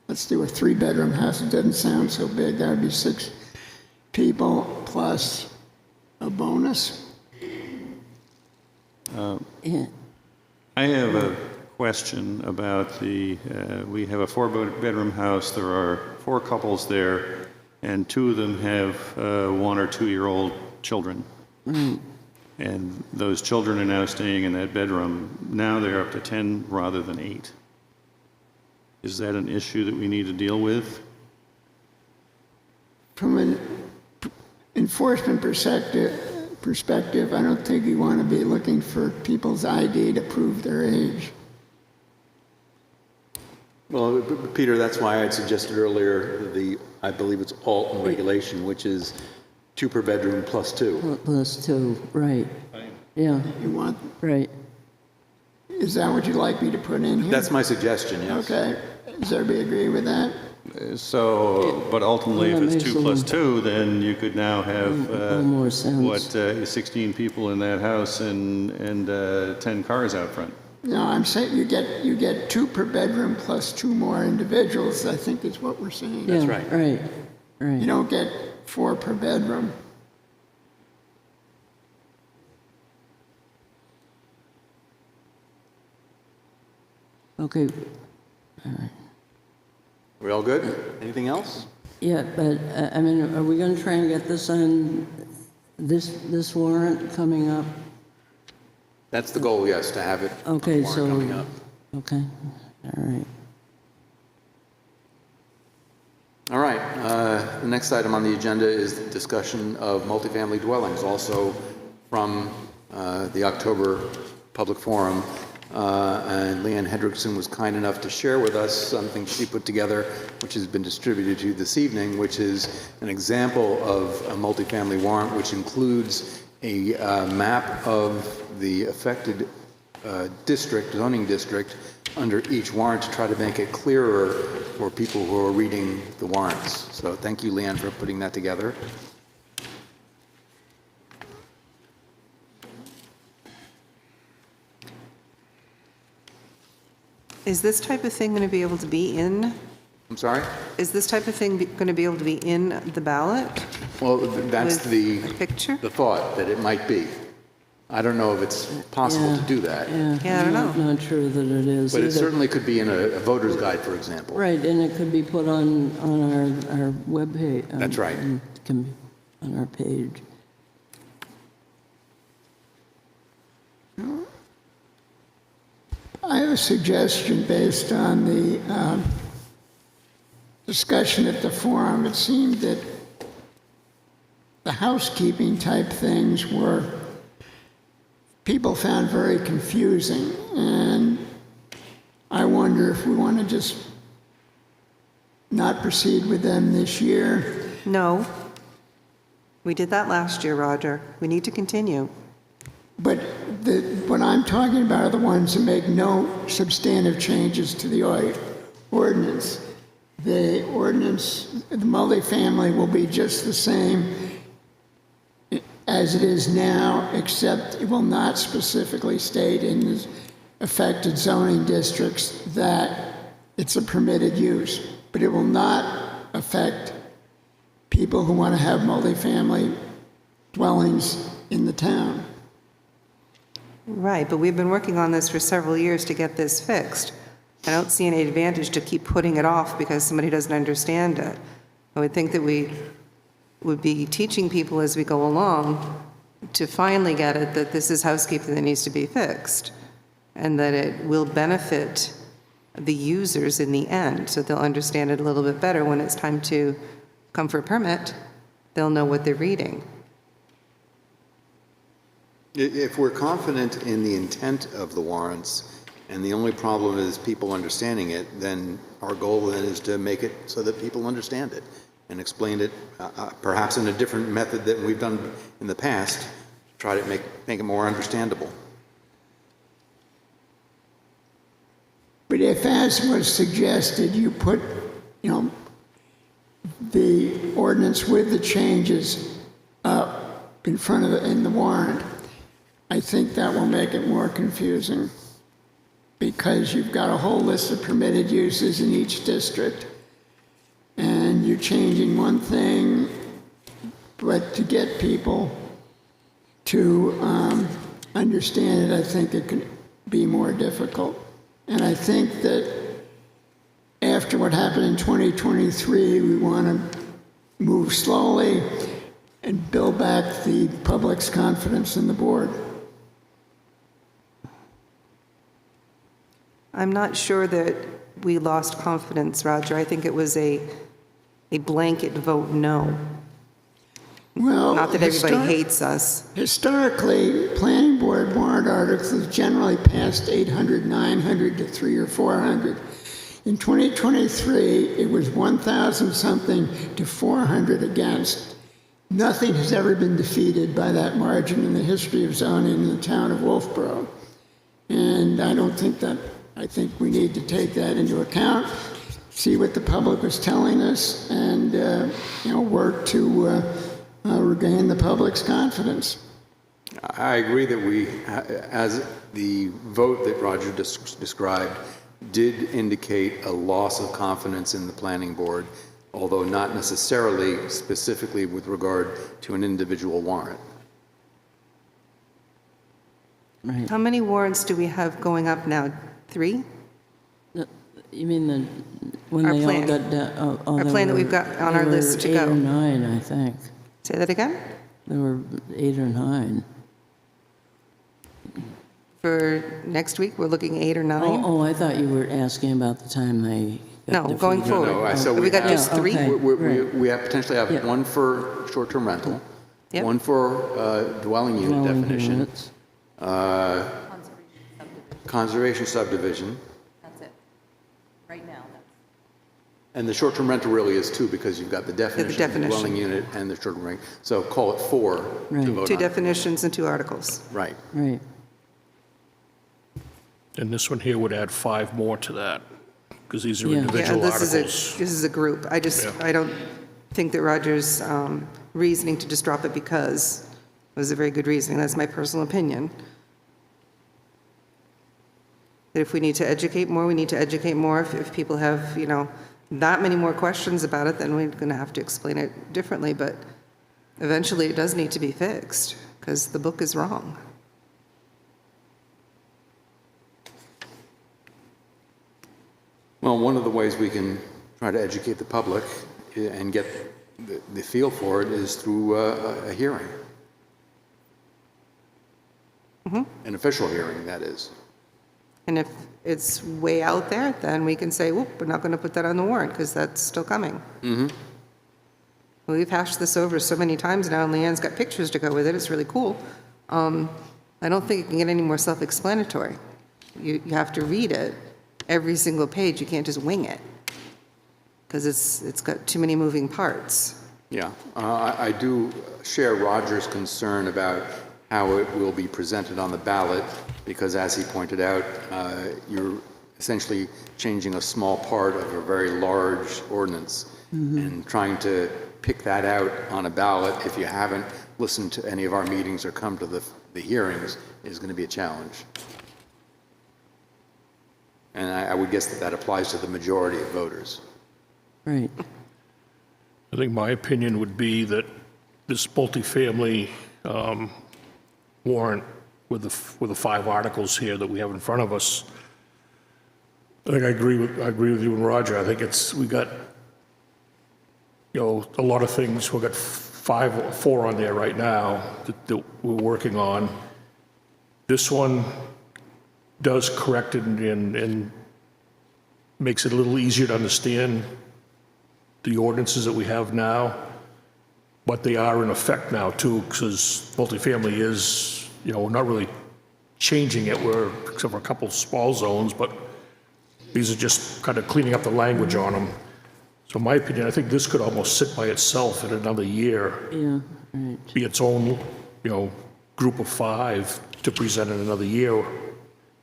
S2: Let's do a 3-bedroom house. It doesn't sound so big. That would be 6 people plus a bonus.
S8: Yeah.
S1: I have a question about we have a 4-bedroom house. There are 4 couples there, and 2 of them have 1 or 2-year-old children. And those children are now staying in that bedroom. Now they're up to 10 rather than 8. Is that an issue that we need to deal with?
S2: From an enforcement perspective, I don't think you want to be looking for people's ID to prove their age.
S3: Well, Peter, that's why I suggested earlier I believe it's Alton regulation, which is 2 per bedroom plus 2.
S8: Plus 2, right. Yeah,
S2: You want,
S8: right.
S2: is that what you'd like me to put in here?
S3: That's my suggestion, yes.
S2: Okay. Does everybody agree with that?
S1: So, but ultimately,
S8: Well,
S1: if
S8: that
S1: it's
S8: makes
S1: 2
S8: a
S1: plus
S8: little-
S1: 2, then you could now have,
S8: A little more sense.
S1: 16 people in that house and 10 cars out front.
S2: No, I'm saying you get 2 per bedroom plus 2 more individuals, I think is what we're saying.
S8: Yeah,
S3: right.
S8: Right,
S2: You
S8: right.
S2: don't get 4 per bedroom.
S8: Okay,
S3: We all good? Anything else?
S8: yeah, but, I mean, are we going to try and get this on this warrant coming up?
S3: That's the goal, yes, to have it on the
S8: Okay,
S3: warrant
S8: so,
S3: coming up.
S8: okay, all right.
S3: All right, the next item on the agenda is the discussion of multifamily dwellings, also from the October public forum. And Leanne Hendrickson was kind enough to share with us something she put together, which has been distributed to you this evening, which is an example of a multifamily warrant, which includes a map of the affected zoning district under each warrant to try to make it clearer for people who are reading the warrants. So thank you, Leanne, for putting that together.
S7: Is this type of thing going to be able to be in,
S3: I'm sorry?
S7: is this type of thing going to be able to be in the ballot?
S3: Well, that's
S7: With
S3: the
S7: a picture?
S3: the thought, that it might be. I don't know if it's possible to
S8: Yeah.
S3: do that,
S7: Yeah, I don't
S8: I'm not sure that it is
S3: but it
S8: either.
S3: certainly could be in a voter's guide, for example.
S8: Right, and it could be put on our webpage.
S3: That's right.
S8: Can be on our page.
S2: I have a suggestion based on the discussion at the forum. It seemed that the housekeeping type things were, people found very confusing, and I wonder if we want to just not proceed with them this year.
S7: No. We did that last year, Roger. We need to continue.
S2: But what I'm talking about are the ones that make no substantive changes to the ordinance. The ordinance, the multifamily will be just the same as it is now, except it will not specifically state in the affected zoning districts that it's a permitted use. But it will not affect people who want to have multifamily dwellings in the town.
S7: Right, but we've been working on this for several years to get this fixed. I don't see any advantage to keep putting it off because somebody doesn't understand it. I would think that we would be teaching people as we go along to finally get it that this is housekeeping that needs to be fixed and that it will benefit the users in the end, so they'll understand it a little bit better when it's time to come for a permit. They'll know what they're reading.
S3: If we're confident in the intent of the warrants, and the only problem is people understanding it, then our goal then is to make it so that people understand it and explain it perhaps in a different method than we've done in the past, to try to make it more understandable.
S2: But if, as was suggested, you put, the ordinance with the changes up in front of in the warrant, I think that will make it more confusing because you've got a whole list of permitted uses in each district and you're changing one thing, but to get people to understand it, I think it can be more difficult. And I think that after what happened in 2023, we want to move slowly and build back the public's confidence in the board.
S7: I'm not sure that we lost confidence, Roger. I think it was a blanket vote no.
S2: Well,
S7: Not that everybody hates us.
S2: Historically, planning board warrant articles generally passed 800, 900 to 300 or 400. In 2023, it was 1,000 something to 400 against. Nothing has ever been defeated by that margin in the history of zoning in the town of Wolfeboro. And I think we need to take that into account, see what the public was telling us, and work to regain the public's confidence.
S3: I agree that we, as the vote that Roger described, did indicate a loss of confidence in the planning board, although not necessarily specifically with regard to an individual warrant.
S7: How many warrants do we have going up now? 3?
S8: You mean when
S7: Our
S8: they
S7: plan.
S8: all got down?
S7: Our plan that we've got on our list to go.
S8: 8 or 9, I think.
S7: Say that again?
S8: There were 8 or 9.
S7: For next week, we're looking 8 or 9?
S8: Oh, I thought you were asking about the time they got
S7: No, going
S8: defeated.
S7: forward.
S3: So
S7: Have we got
S3: have-
S7: just 3?
S8: okay.
S3: We have potentially have
S8: Yeah.
S3: one for short-term rental,
S7: Yep.
S3: one for dwelling unit
S8: Dwelling
S3: definition,
S8: units.
S3: conservation subdivision,
S4: That's it. Right now, that's.
S3: and the short-term rental really is 2 because you've got the definition, the
S7: definition.
S3: dwelling unit, and the short-term rental. So call it 4 to
S8: Right.
S3: vote
S7: 2
S3: on.
S7: definitions and 2 articles.
S3: Right.
S8: Right.
S9: And this one here would add 5 more to that, because these are
S8: Yeah.
S7: Yeah,
S9: individual
S7: this
S9: articles.
S7: is a group.
S9: Yeah.
S7: I don't think that Roger's reasoning to just drop it because was a very good reasoning. That's my personal opinion. That if we need to educate more, we need to educate more. If people have, that many more questions about it, then we're going to have to explain it differently. But eventually, it does need to be fixed because the book is wrong.
S3: Well, one of the ways we can try to educate the public and get the feel for it is through a hearing. An official hearing, that is.
S7: And if it's way out there, then we can say, whoop, we're not going to put that on the warrant because that's still coming. We've hashed this over so many times now, and Leanne's got pictures to go with it. It's really cool. I don't think it can get any more self-explanatory. You have to read it, every single page. You can't just wing it because it's got too many moving parts.
S3: Yeah, I do share Roger's concern about how it will be presented on the ballot, because as he pointed out, you're essentially changing a small part of a very large ordinance, and trying to pick that out on a ballot, if you haven't listened to any of our meetings or come to the hearings, is going to be a challenge. And I would guess that applies to the majority of voters.
S8: Right.
S9: I think my opinion would be that this multifamily warrant with the 5 articles here that we have in front of us, I think I agree with you and Roger. I think we got, a lot of things. We've got 5 or 4 on there right now that we're working on. This one does correct it and makes it a little easier to understand the ordinances that we have now, but they are in effect now too, because multifamily is, we're not really changing it, except for a couple small zones, but these are just kind of cleaning up the language on them. So in my opinion, I think this could almost sit by itself in another year,
S8: Yeah, right.
S9: be its own, group of 5 to present in another year,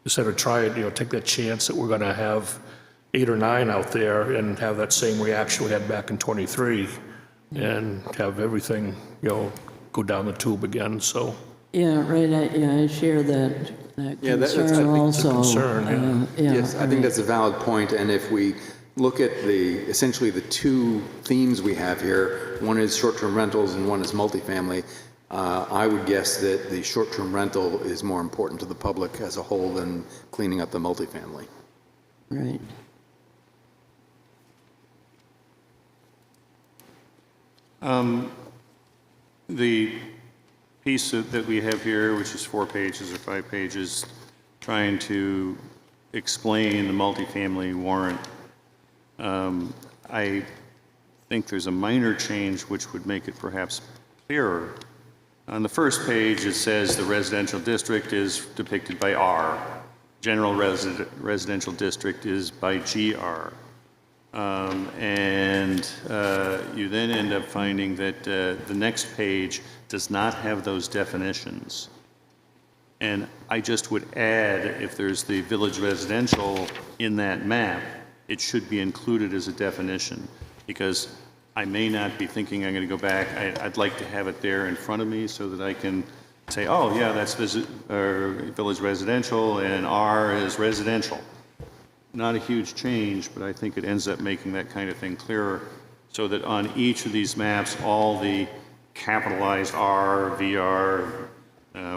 S9: instead of trying, take that chance that we're going to have 8 or 9 out there and have that same reaction we had back in '23 and have everything, go down the tube again. So
S8: Yeah, right, I share that
S3: Yeah, that's- I
S8: concern
S3: think
S9: it's a
S8: also.
S9: concern, yeah.
S3: Yes, I think that's a valid point, and if we look at essentially the two themes we have here, one is short-term rentals and one is multifamily, I would guess that the short-term rental is more important to the public as a whole than cleaning up the multifamily.
S8: Right.
S1: The piece that we have here, which is 4 pages or 5 pages, trying to explain the multifamily warrant, I think there's a minor change which would make it perhaps clearer. On the first page, it says the residential district is depicted by R. General residential district is by GR. You then end up finding that the next page does not have those definitions. And I just would add, if there's the village residential in that map, it should be included as a definition, because I may not be thinking I'm going to go back. I'd like to have it there in front of me so that I can say, oh, yeah, that's village residential, and R is residential. Not a huge change, but I think it ends up making that kind of thing clearer, so that on each of these maps, all the capitalized R, VR,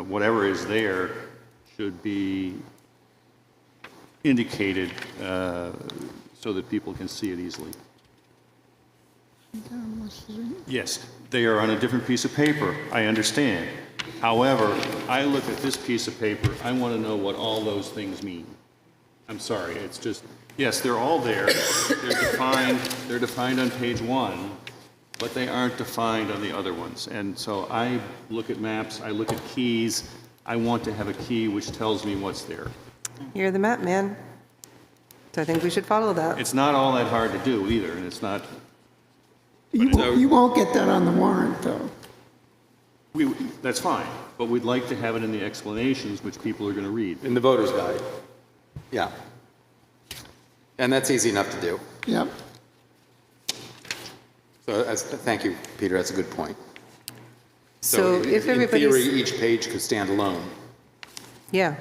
S1: whatever is there, should be indicated so that people can see it easily. Yes, they are on a different piece of paper, I understand. However, I look at this piece of paper, I want to know what all those things mean. I'm sorry, it's just, yes, they're all there. They're defined on page 1, but they aren't defined on the other ones. And so I look at maps, I look at keys, I want to have a key which tells me what's there.
S7: You're the map man. So I think we should follow that.
S1: It's not all that hard to do either, and it's not,
S2: You won't get that on the warrant, though.
S1: that's fine, but we'd like to have it in the explanations which people are going to read.
S3: In the voter's guide, yeah. And that's easy enough to do.
S2: Yep.
S3: So thank you, Peter, that's a good point.
S7: So if
S3: in theory,
S7: everybody's,
S3: each page could stand alone.
S7: yeah.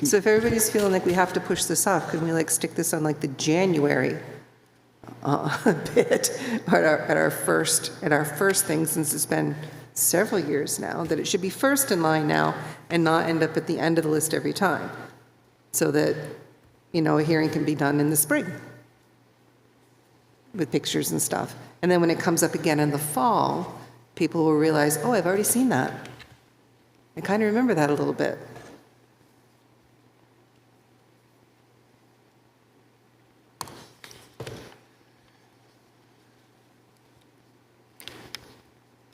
S7: So if everybody's feeling like we have to push this off, could we like stick this on like the January bit at our first thing, since it's been several years now, that it should be first in line now and not end up at the end of the list every time, so that, a hearing can be done in the spring with pictures and stuff. And then when it comes up again in the fall, people will realize, oh, I've already seen that. I kind of remember that a little bit.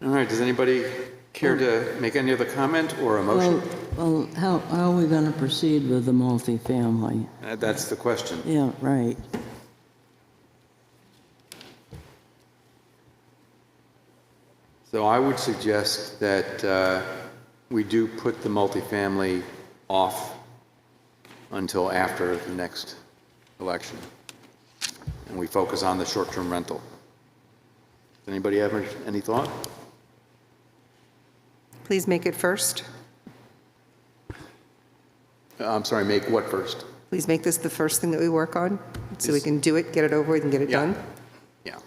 S3: All right, does anybody care to make any other comment or a motion?
S8: Well, how are we going to proceed with the multifamily?
S3: That's the question.
S8: Yeah, right.
S3: So I would suggest that we do put the multifamily off until after the next election, and we focus on the short-term rental. Does anybody have any thought?
S7: Please make it first.
S3: I'm sorry, make what first?
S7: Please make this the first thing that we work on, so we can do it, get it over with, and get it done.
S3: Yeah.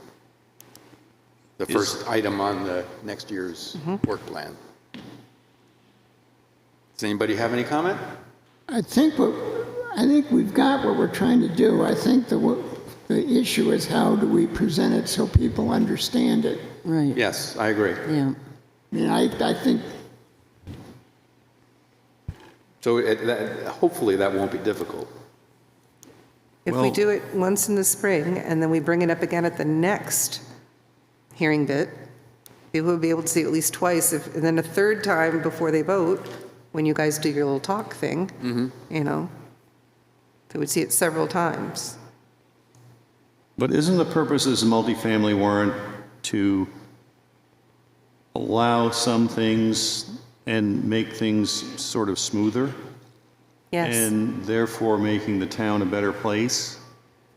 S3: The first item on the next year's work plan. Does anybody have any comment?
S2: I think we've got what we're trying to do. I think the issue is how do we present it so people understand it.
S8: Right.
S3: Yes, I agree.
S8: Yeah.
S2: I mean, I think,
S3: So hopefully that won't be difficult.
S7: If we do it once in the spring, and then we bring it up again at the next hearing bit, people will be able to see it at least twice, and then a third time before they vote, when you guys do your little talk thing, they would see it several times.
S1: But isn't the purpose of this multifamily warrant to allow some things and make things sort of smoother?
S7: Yes.
S1: And therefore making the town a better place?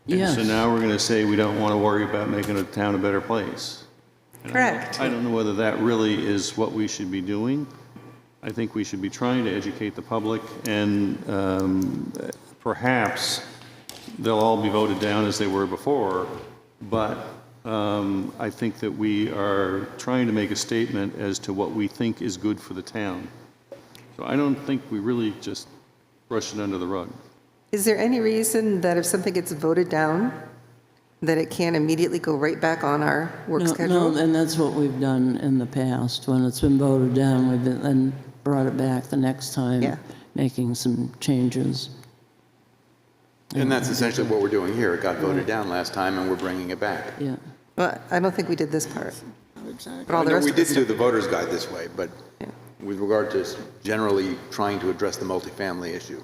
S1: And
S8: Yes.
S1: so now we're going to say we don't want to worry about making the town a better place.
S7: Correct.
S1: I don't know whether that really is what we should be doing. I think we should be trying to educate the public, and perhaps they'll all be voted down as they were before, but I think that we are trying to make a statement as to what we think is good for the town. So I don't think we really just brush it under the rug.
S7: Is there any reason that if something gets voted down, that it can't immediately go right back on our work
S8: No,
S7: schedule?
S8: and that's what we've done in the past. When it's been voted down, we've been, then brought it back the next time,
S7: Yeah.
S8: making some changes.
S3: And that's essentially what we're doing here. It got voted down last time, and we're bringing it back.
S8: Yeah.
S7: Well, I don't think we did this part.
S2: Exactly.
S7: But all the
S3: No,
S7: rest
S3: we
S7: of it.
S3: didn't do the voter's guide this way, but with regard to generally trying to address the multifamily issue.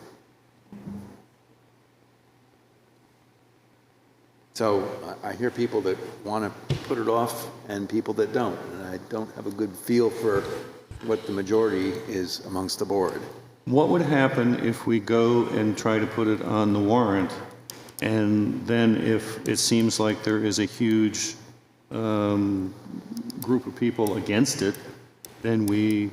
S3: So I hear people that want to put it off and people that don't, and I don't have a good feel for what the majority is amongst the board.
S1: What would happen if we go and try to put it on the warrant, and then if it seems like there is a huge group of people against it, then we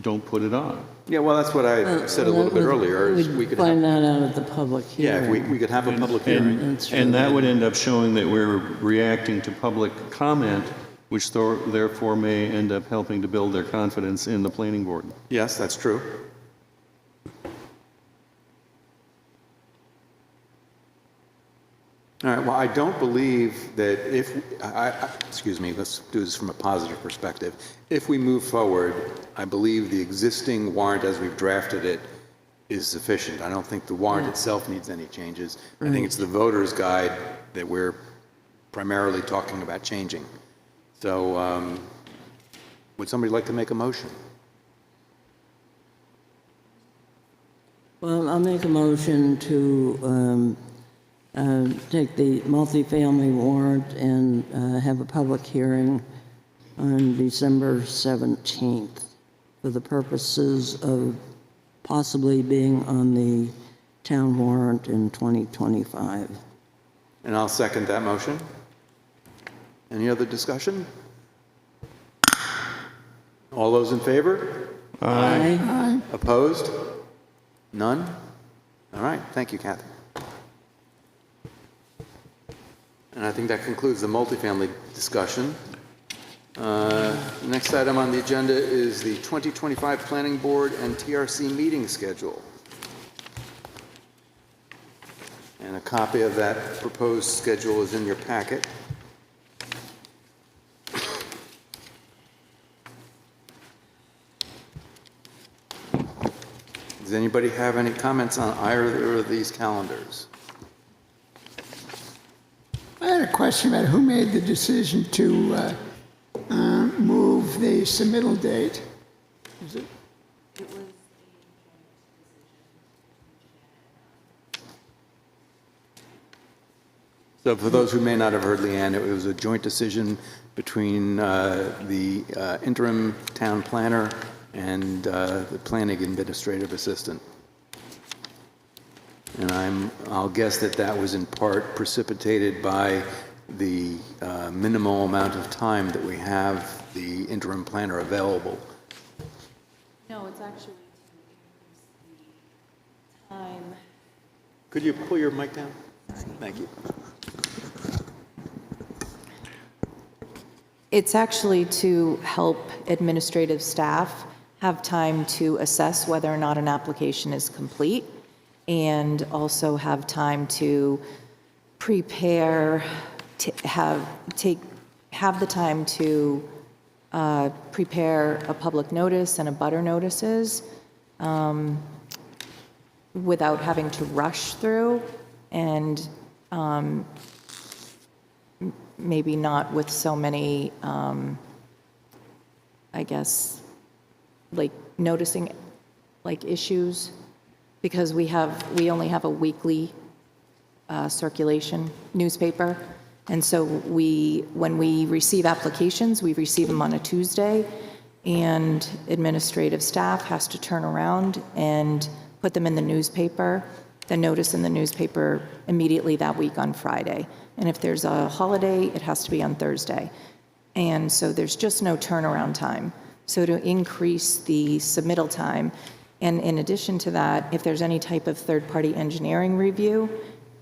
S1: don't put it on?
S3: Yeah, well, that's what I said a little bit earlier, is we could
S8: Find
S3: have,
S8: that out at the public
S3: yeah,
S8: hearing.
S3: if we could have a public hearing.
S8: That's true.
S1: And that would end up showing that we're reacting to public comment, which therefore may end up helping to build their confidence in the planning board.
S3: Yes, that's true. All right, well, I don't believe that if, excuse me, let's do this from a positive perspective. If we move forward, I believe the existing warrant as we've drafted it is sufficient. I don't think the warrant itself needs any changes. I think it's the voter's guide that we're primarily talking about changing. So would somebody like to make a motion?
S8: Well, I'll make a motion to take the multifamily warrant and have a public hearing on December 17th for the purposes of possibly being on the town warrant in 2025.
S3: And I'll second that motion. Any other discussion? All those in favor?
S8: Aye.
S3: Opposed? None? All right, thank you, Kathy. And I think that concludes the multifamily discussion. Next item on the agenda is the 2025 Planning Board and TRC meeting schedule. And a copy of that proposed schedule is in your packet. Does anybody have any comments on either of these calendars?
S2: I had a question about who made the decision to move the submittal date. Is it?
S3: So for those who may not have heard Leanne, it was a joint decision between the interim town planner and the planning administrative assistant. And I'll guess that that was in part precipitated by the minimal amount of time that we have the interim planner available.
S4: No, it's actually to increase the time.
S3: Could you pull your mic down? Thank you.
S10: It's actually to help administrative staff have time to assess whether or not an application is complete, and also have time to prepare, have the time to prepare a public notice and a butter notices without having to rush through, and maybe not with so many, I guess, like noticing like issues, because we only have a weekly circulation newspaper. And so when we receive applications, we receive them on a Tuesday, and administrative staff has to turn around and put them in the newspaper, the notice in the newspaper immediately that week on Friday. And if there's a holiday, it has to be on Thursday. And so there's just no turnaround time. So to increase the submittal time, and in addition to that, if there's any type of third-party engineering review,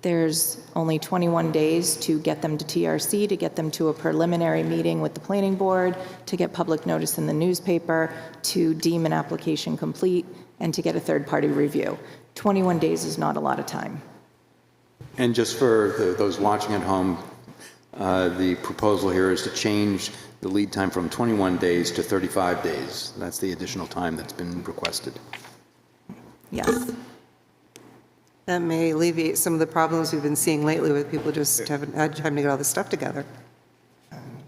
S10: there's only 21 days to get them to TRC, to get them to a preliminary meeting with the planning board, to get public notice in the newspaper, to deem an application complete, and to get a third-party review. 21 days is not a lot of time.
S3: And just for those watching at home, the proposal here is to change the lead time from 21 days to 35 days. That's the additional time that's been requested.
S10: Yes.
S7: That may alleviate some of the problems we've been seeing lately with people just haven't had time to get all this stuff together.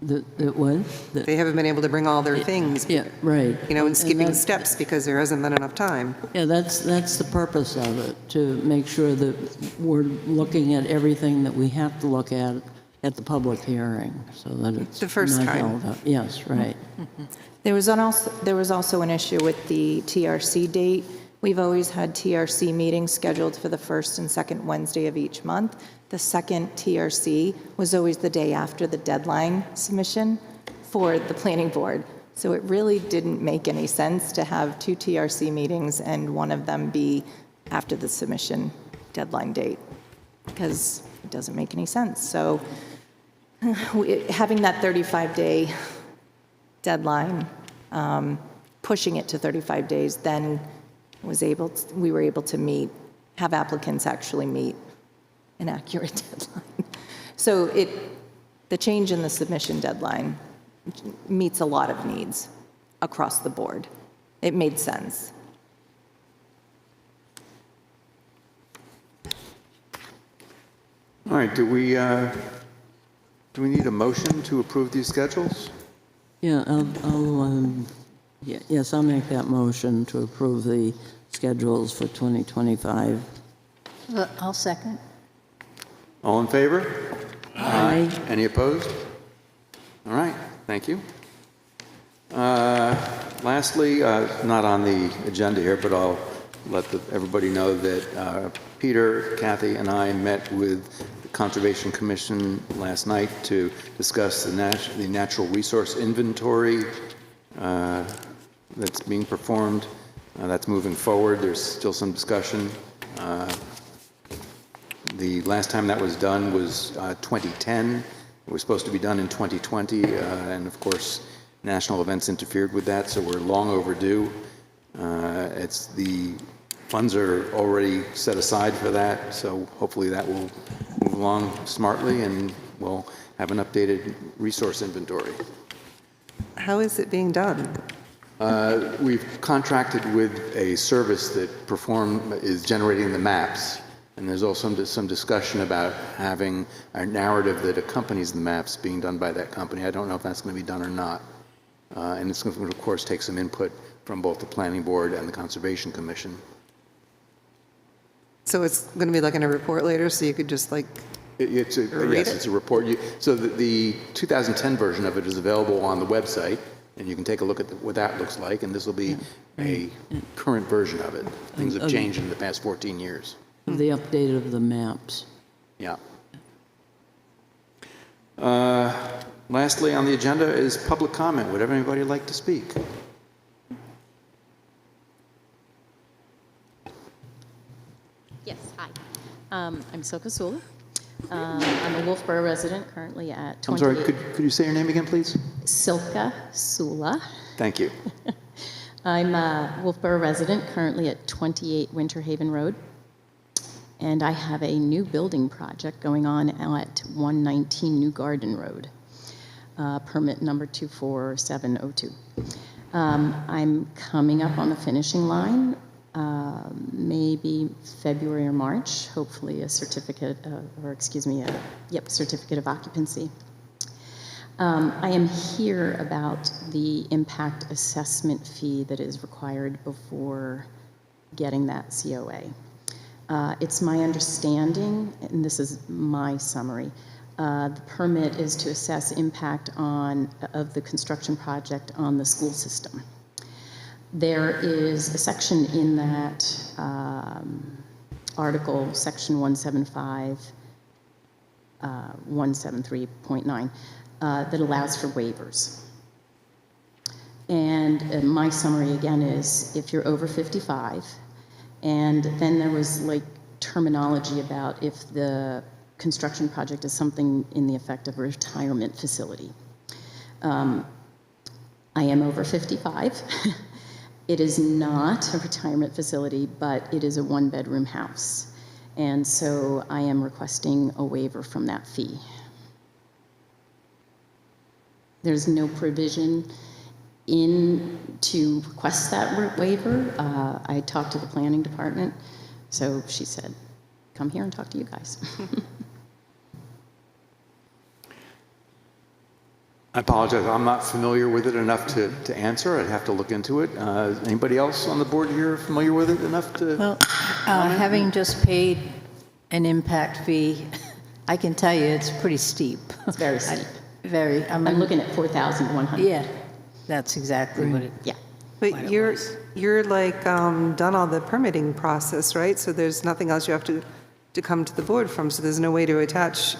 S7: They haven't been able to bring all their things,
S8: Yeah, right.
S7: you know, and skipping
S8: that-
S7: steps because there hasn't been enough time.
S8: Yeah, that's the purpose of it, to make sure that we're looking at everything that we have to look at the public hearing, so that it's
S7: The first
S8: not
S7: time.
S8: held up. Yes, right.
S10: There was also an issue with the TRC date. We've always had TRC meetings scheduled for the first and second Wednesday of each month. The second TRC was always the day after the deadline submission for the planning board. So it really didn't make any sense to have 2 TRC meetings and one of them be after the submission deadline date, because it doesn't make any sense. So having that 35-day deadline, pushing it to 35 days, then we were able to have applicants actually meet an accurate deadline. So the change in the submission deadline meets a lot of needs across the board. It made sense.
S3: All right, do we need a motion to approve these schedules?
S8: Yeah, yes, I'll make that motion to approve the schedules for 2025.
S4: I'll second.
S3: All in favor?
S8: Aye.
S3: Any opposed? All right, thank you. Lastly, not on the agenda here, but I'll let everybody know that Peter, Kathy, and I met with the Conservation Commission last night to discuss the natural resource inventory that's being performed. That's moving forward. There's still some discussion. The last time that was done was 2010. It was supposed to be done in 2020, and of course, national events interfered with that, so we're long overdue. The funds are already set aside for that, so hopefully that will move along smartly, and we'll have an updated resource inventory.
S7: How is it being done?
S3: We've contracted with a service that is generating the maps. And there's also some discussion about having a narrative that accompanies the maps being done by that company. I don't know if that's going to be done or not. And it's going to, of course, take some input from both the Planning Board and the Conservation Commission.
S7: So it's going to be like in a report later, so you could just like
S3: Yes, it's a report. So the 2010 version of it is available on the website, and you can take a look at what that looks like, and this will be a current version of it. Things have changed in the past 14 years.
S8: The update of the maps.
S3: Yeah. Lastly on the agenda is public comment. Would anybody like to speak?
S11: Yes, hi. I'm Silka Sula. I'm a Wolfeboro resident currently at 28.
S3: I'm sorry, could you say your name again, please?
S11: Silka Sula.
S3: Thank you.
S11: I'm a Wolfeboro resident currently at 28 Winter Haven Road. And I have a new building project going on at 119 New Garden Road, permit number 24702. I'm coming up on the finishing line, maybe February or March, hopefully a certificate of occupancy. I am here about the impact assessment fee that is required before getting that COA. It's my understanding, and this is my summary, the permit is to assess impact of the construction project on the school system. There is a section in that article, section 175, 173.9, that allows for waivers. And my summary again is if you're over 55, and then there was like terminology about if the construction project is something in the effect of a retirement facility. I am over 55. It is not a retirement facility, but it is a one-bedroom house. And so I am requesting a waiver from that fee. There's no provision to request that waiver. I talked to the planning department, so she said, come here and talk to you guys.
S3: I apologize, I'm not familiar with it enough to answer. I'd have to look into it. Anybody else on the board here familiar with it enough to?
S4: Well, having just paid an impact fee, I can tell you it's pretty steep.
S11: It's very steep.
S4: Very.
S11: I'm looking at 4,100.
S4: Yeah, that's exactly what it,
S11: Yeah.
S7: But you're like done all the permitting process, right? So there's nothing else you have to come to the board from, so there's no way to attach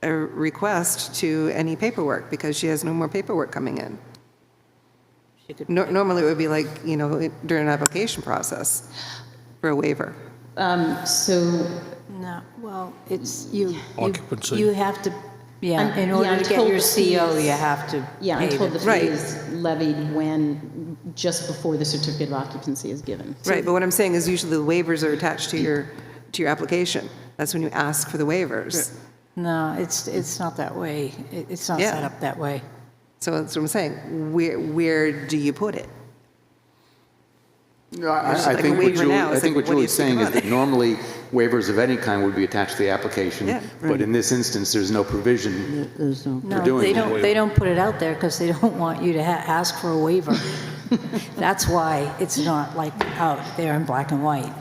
S7: a request to any paperwork because she has no more paperwork coming in. Normally it would be like, during an application process for a waiver.
S11: So
S4: no, well, it's, you
S9: Occupancy.
S4: have to, in order
S11: I'm
S4: to get
S11: told
S4: your
S11: the fee
S4: CO,
S11: is-
S4: you have to
S11: yeah, I'm
S4: pay
S11: told the fee
S7: Right.
S11: is levied when, just before the certificate of occupancy is given.
S7: Right, but what I'm saying is usually the waivers are attached to your application. That's when you ask for the waivers.
S4: No, it's not that way. It's not
S7: Yeah.
S4: set up that way.
S7: So that's what I'm saying. Where do you put it?
S3: No, I
S7: like a
S3: think
S7: waiver now. It's like,
S3: what
S7: what do you
S3: Julie's saying
S7: think
S3: is
S7: about
S3: that normally waivers of any kind would be attached to the application.
S7: Yeah.
S3: But in this instance, there's no provision
S8: There's no,
S4: No,
S3: doing
S4: they
S3: that.
S4: don't, they don't put it out there because they don't want you to ask for a waiver. That's why it's not like out there in black and white.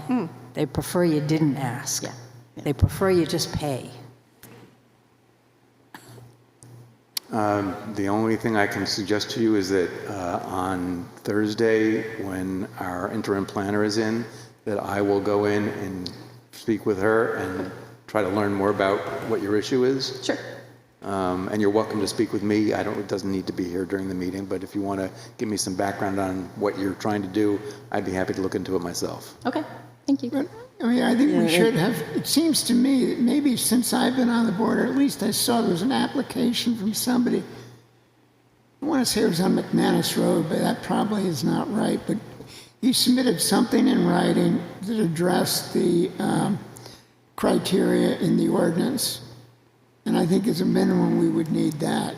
S4: They prefer you didn't ask.
S11: Yeah.
S4: They prefer you just pay.
S3: The only thing I can suggest to you is that on Thursday, when our interim planner is in, that I will go in and speak with her and try to learn more about what your issue is.
S11: Sure.
S3: And you're welcome to speak with me. It doesn't need to be here during the meeting, but if you want to give me some background on what you're trying to do, I'd be happy to look into it myself.
S11: Okay, thank you.
S2: But, I think we should have, it seems to me that maybe since I've been on the board, or at least I saw there was an application from somebody, I want to say it was on McManus Road, but that probably is not right, but he submitted something in writing that addressed the criteria in the ordinance. And I think as a minimum, we would need that.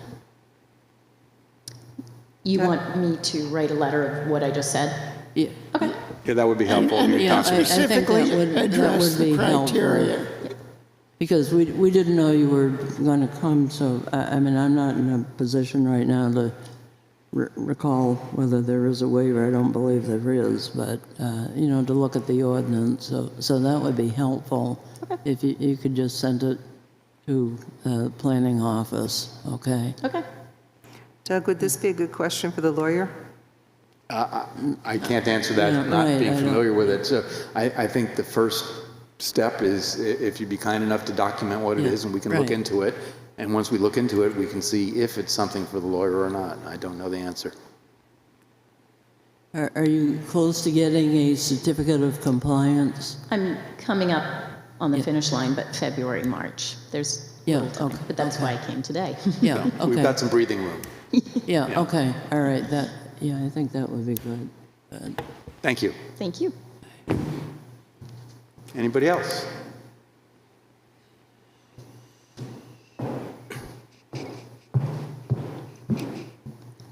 S11: You want me to write a letter of what I just said?
S8: yeah.
S11: Okay.
S3: Yeah, that would be helpful.
S2: And
S8: Yeah, I think that
S2: specifically
S8: would
S2: address
S8: be
S2: the criteria.
S8: helpful. Because we didn't know you were going to come, so, I'm not in a position right now to recall whether there is a waiver. I don't believe there is, but, to look at the ordinance, so that would be helpful. If you could just send it to the planning office, okay?
S11: Okay.
S7: Doug, would this be a good question for the lawyer?
S3: I can't answer that,
S8: Yeah,
S3: not
S8: right,
S3: being
S8: I don't-
S3: familiar with it. So I think the first step is if you'd be kind enough to document what it is, and we can look
S8: right.
S3: into it. And once we look into it, we can see if it's something for the lawyer or not. I don't know the answer.
S8: Are you close to getting a certificate of compliance?
S11: I'm coming up on the finish line, but February, March. There's
S8: Yeah,
S11: little time,
S8: okay,
S11: but that's why I came today.
S8: Yeah, okay.
S3: We've got some breathing room.
S8: Yeah, okay, all right, I think that would be good. Good.
S3: Thank you.
S11: Thank you.
S3: Anybody else?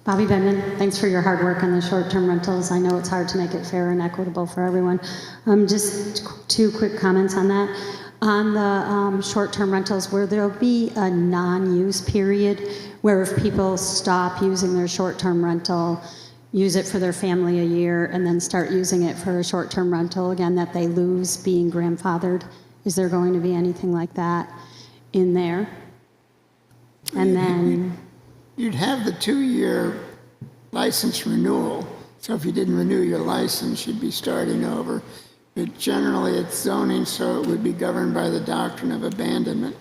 S12: Bobby Benman, thanks for your hard work on the short-term rentals. I know it's hard to make it fair and equitable for everyone. Just two quick comments on that. On the short-term rentals, where there'll be a non-use period where if people stop using their short-term rental, use it for their family a year, and then start using it for a short-term rental again, that they lose being grandfathered. Is there going to be anything like that in there? And then...
S2: You'd have the 2-year license renewal, so if you didn't renew your license, you'd be starting over. But generally, it's zoning, so it would be governed by the doctrine of abandonment.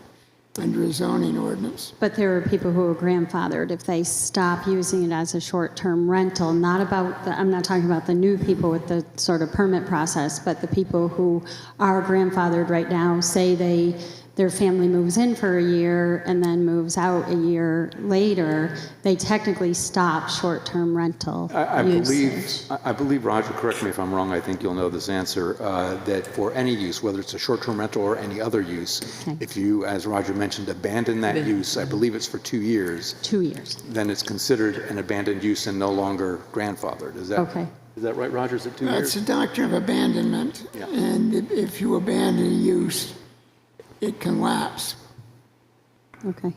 S2: under a zoning ordinance.
S12: But there are people who are grandfathered if they stop using it as a short-term rental, not about the, I'm not talking about the new people with the sort of permit process, but the people who are grandfathered right now, say their family moves in for a year and then moves out a year later, they technically stop short-term rental usage.
S3: I believe, Roger, correct me if I'm wrong, I think you'll know this answer, that for any use, whether it's a short-term rental or any other use,
S12: Okay.
S3: if you, as Roger mentioned, abandon that use, I believe it's for 2 years,
S12: 2 years.
S3: then it's considered an abandoned use and no longer grandfathered. Is that right, Roger? Is it 2
S2: That's
S3: years?
S2: the doctrine of abandonment.
S3: Yeah.
S2: And if you abandon a use, it can lapse.
S12: Okay.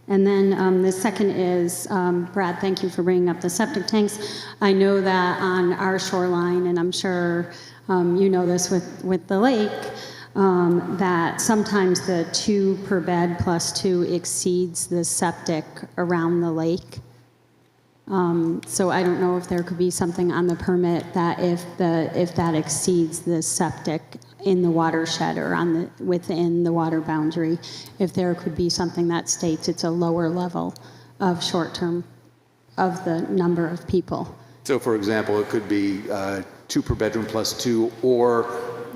S12: And then the second is, Brad, thank you for bringing up the septic tanks. I know that on our shoreline, and I'm sure you know this with the lake, that sometimes the 2 per bed plus 2 exceeds the septic around the lake. So I don't know if there could be something on the permit that if that exceeds the septic in the watershed or within the water boundary, if there could be something that states it's a lower level of short-term of the number of people.
S3: So, for example, it could be 2 per bedroom plus 2, or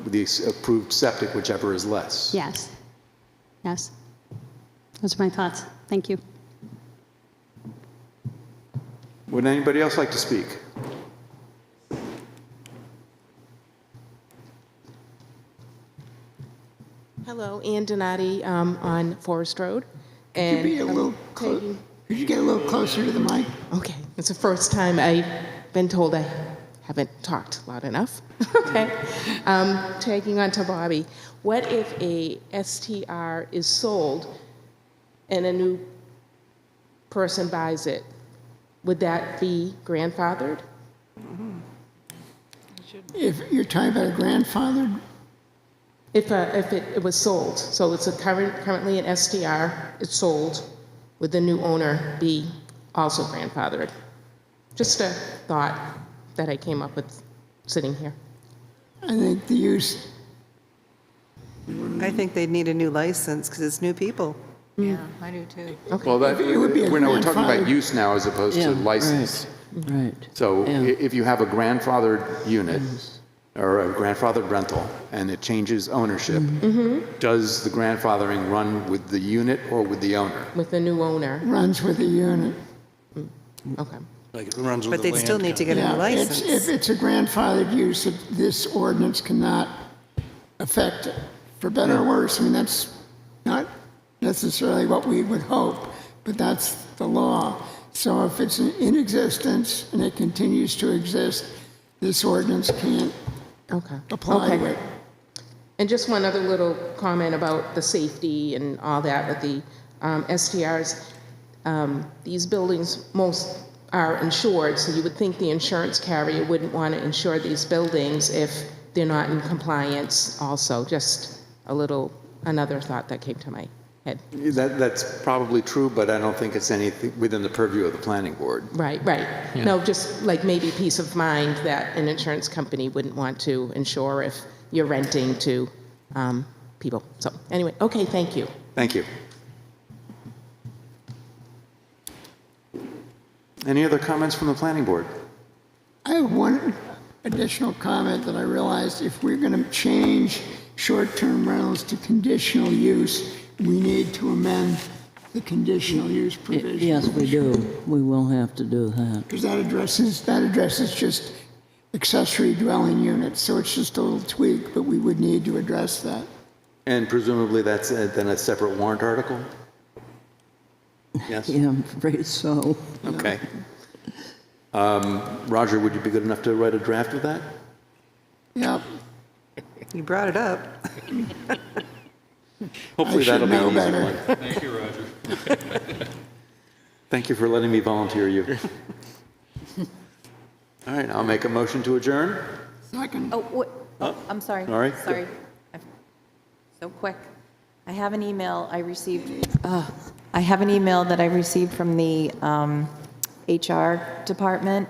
S3: the approved septic, whichever is less.
S12: Yes. Yes. Those are my thoughts. Thank you.
S3: Would anybody else like to speak?
S13: Hello, Ann Donati on Forest Road.
S2: Could you get a little closer to the mic?
S13: Okay, it's the first time I've been told I haven't talked loud enough. Okay, tagging on to Bobby. What if a STR is sold and a new person buys it? Would that be grandfathered?
S2: If you're talking about a grandfathered,
S13: If it was sold, so it's currently an STR, it's sold, would the new owner be also grandfathered? Just a thought that I came up with sitting here.
S2: I think the use,
S7: I think they'd need a new license because it's new people.
S4: Yeah, I do too.
S3: Well,
S2: It would be a
S3: we're talking about
S2: grandfathered-
S3: use now as opposed to license.
S8: Right.
S3: So
S8: Yeah.
S3: if you have a grandfathered unit or a grandfathered rental and it changes ownership, does the grandfathering run with the unit or with the owner?
S13: With the new owner,
S2: runs with the unit.
S13: okay.
S6: Like it runs with
S7: But
S6: the
S7: they'd still
S6: land
S7: need to
S6: kind
S7: get a new
S2: Yeah,
S7: license.
S2: if it's a grandfathered use, this ordinance cannot affect it, for better or worse. I mean, that's not necessarily what we would hope, but that's the law. So if it's in existence and it continues to exist, this ordinance can't apply to it.
S13: And just one other little comment about the safety and all that with the STRs. These buildings, most are insured, so you would think the insurance carrier wouldn't want to insure these buildings if they're not in compliance also. Just another thought that came to my head.
S3: That's probably true, but I don't think it's anything within the purview of the planning board.
S13: Right. No, just like maybe peace of mind that an insurance company wouldn't want to insure if you're renting to people. So anyway, okay, thank you.
S3: Thank you. Any other comments from the planning board?
S2: I have one additional comment that I realized. If we're going to change short-term rentals to conditional use, we need to amend the conditional use provision.
S8: Yes, we do. We will have to do that.
S2: Because that addresses just accessory dwelling units, so it's just a little tweak, but we would need to address that.
S3: And presumably that's then a separate warrant article? Yes?
S8: Yeah, I'm afraid so.
S3: Okay. Roger, would you be good enough to write a draft of that?
S2: Yep.
S7: You brought it up.
S3: Hopefully
S2: I should
S3: that'll be
S2: know
S3: an easy
S2: better.
S3: one.
S1: Thank you, Roger.
S3: Thank you for letting me volunteer you. All right, I'll make a motion to adjourn.
S2: Second.
S10: Oh, wait. I'm sorry.
S3: All right.
S10: Sorry. So quick. I have an email I received. I have an email that I received from the HR department.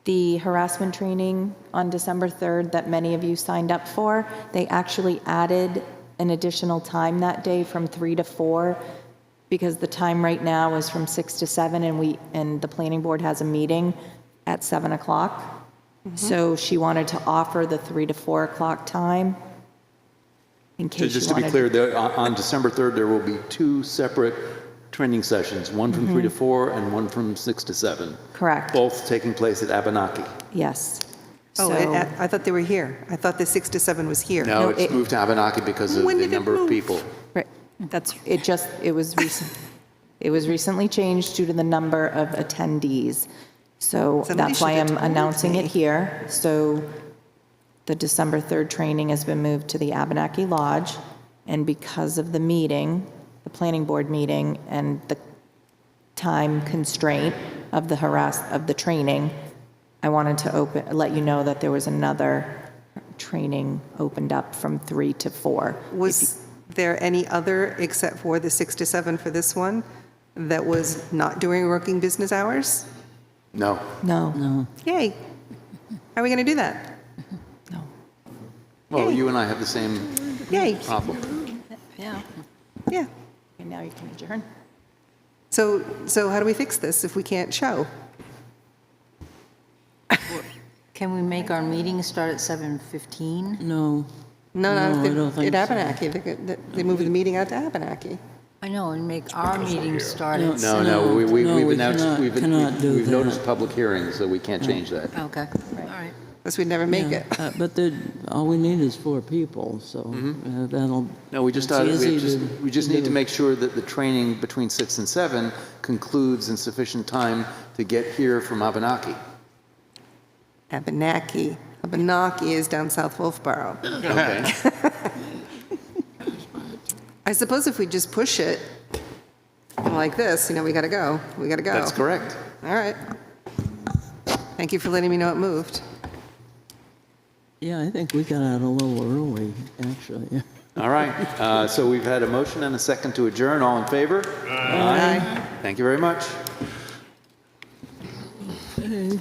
S10: The harassment training on December 3rd that many of you signed up for, they actually added an additional time that day from 3 to 4 because the time right now is from 6 to 7, and the planning board has a meeting at 7 o'clock. So she wanted to offer the 3 to 4 o'clock time in case
S3: Just
S10: you
S3: to be
S10: wanted.
S3: clear, on December 3rd, there will be 2 separate training sessions, one from 3 to 4 and one from 6 to 7.
S10: Correct.
S3: Both taking place at Abenaki.
S10: Yes.
S7: Oh,
S10: So-
S7: I thought they were here. I thought the 6 to 7 was here.
S3: No,
S10: No,
S3: it's
S10: it-
S3: moved to Abenaki because of
S7: When
S3: the
S7: did it
S3: number of
S7: move?
S3: people.
S10: Right, it was recent, it was recently changed due to the number of attendees. So
S7: Somebody
S10: that's why
S7: should have
S10: I'm
S7: told
S10: announcing
S7: me.
S10: it here. So the December 3rd training has been moved to the Abenaki Lodge, and because of the meeting, the planning board meeting, and the time constraint of the training, I wanted to let you know that there was another training opened up from 3 to 4.
S7: Was there any other, except for the 6 to 7 for this one, that was not during working business hours?
S3: No.
S10: No,
S7: Yay. How are we going to do that?
S10: no.
S3: Well, you and I have the same
S7: Yay.
S3: problem.
S10: Yeah.
S7: Yeah.
S10: Okay, now you can adjourn.
S7: So how do we fix this if we can't show?
S4: Can we make our meeting start at 7:15?
S8: No.
S7: No,
S8: No, I don't
S7: at
S8: think so.
S7: Abenaki. They moved the meeting out to Abenaki.
S4: I know, and make our meeting start at
S3: No, no, we've
S8: we
S3: announced,
S8: cannot do
S3: we've
S8: that.
S3: noticed public hearings, so we can't change that.
S4: Okay, all right.
S7: Because we'd never make
S8: Yeah,
S7: it.
S8: But all we need is 4 people, so that'll.
S3: No, we just
S8: it's
S3: thought,
S8: easy
S3: we just need to
S8: do.
S3: make sure that the training between 6 and 7 concludes in sufficient time to get here from Abenaki.
S7: Abenaki. Abenaki is down South Wolfeboro.
S3: Okay.
S7: I suppose if we just push it like this, we got to go. We got to go.
S3: That's correct.
S7: All right. Thank you for letting me know it moved.
S8: Yeah, I think we got out a little early, actually.
S3: All right, so we've had a motion and a second to adjourn. All in favor? Aye. Thank you very much.
S8: Okay.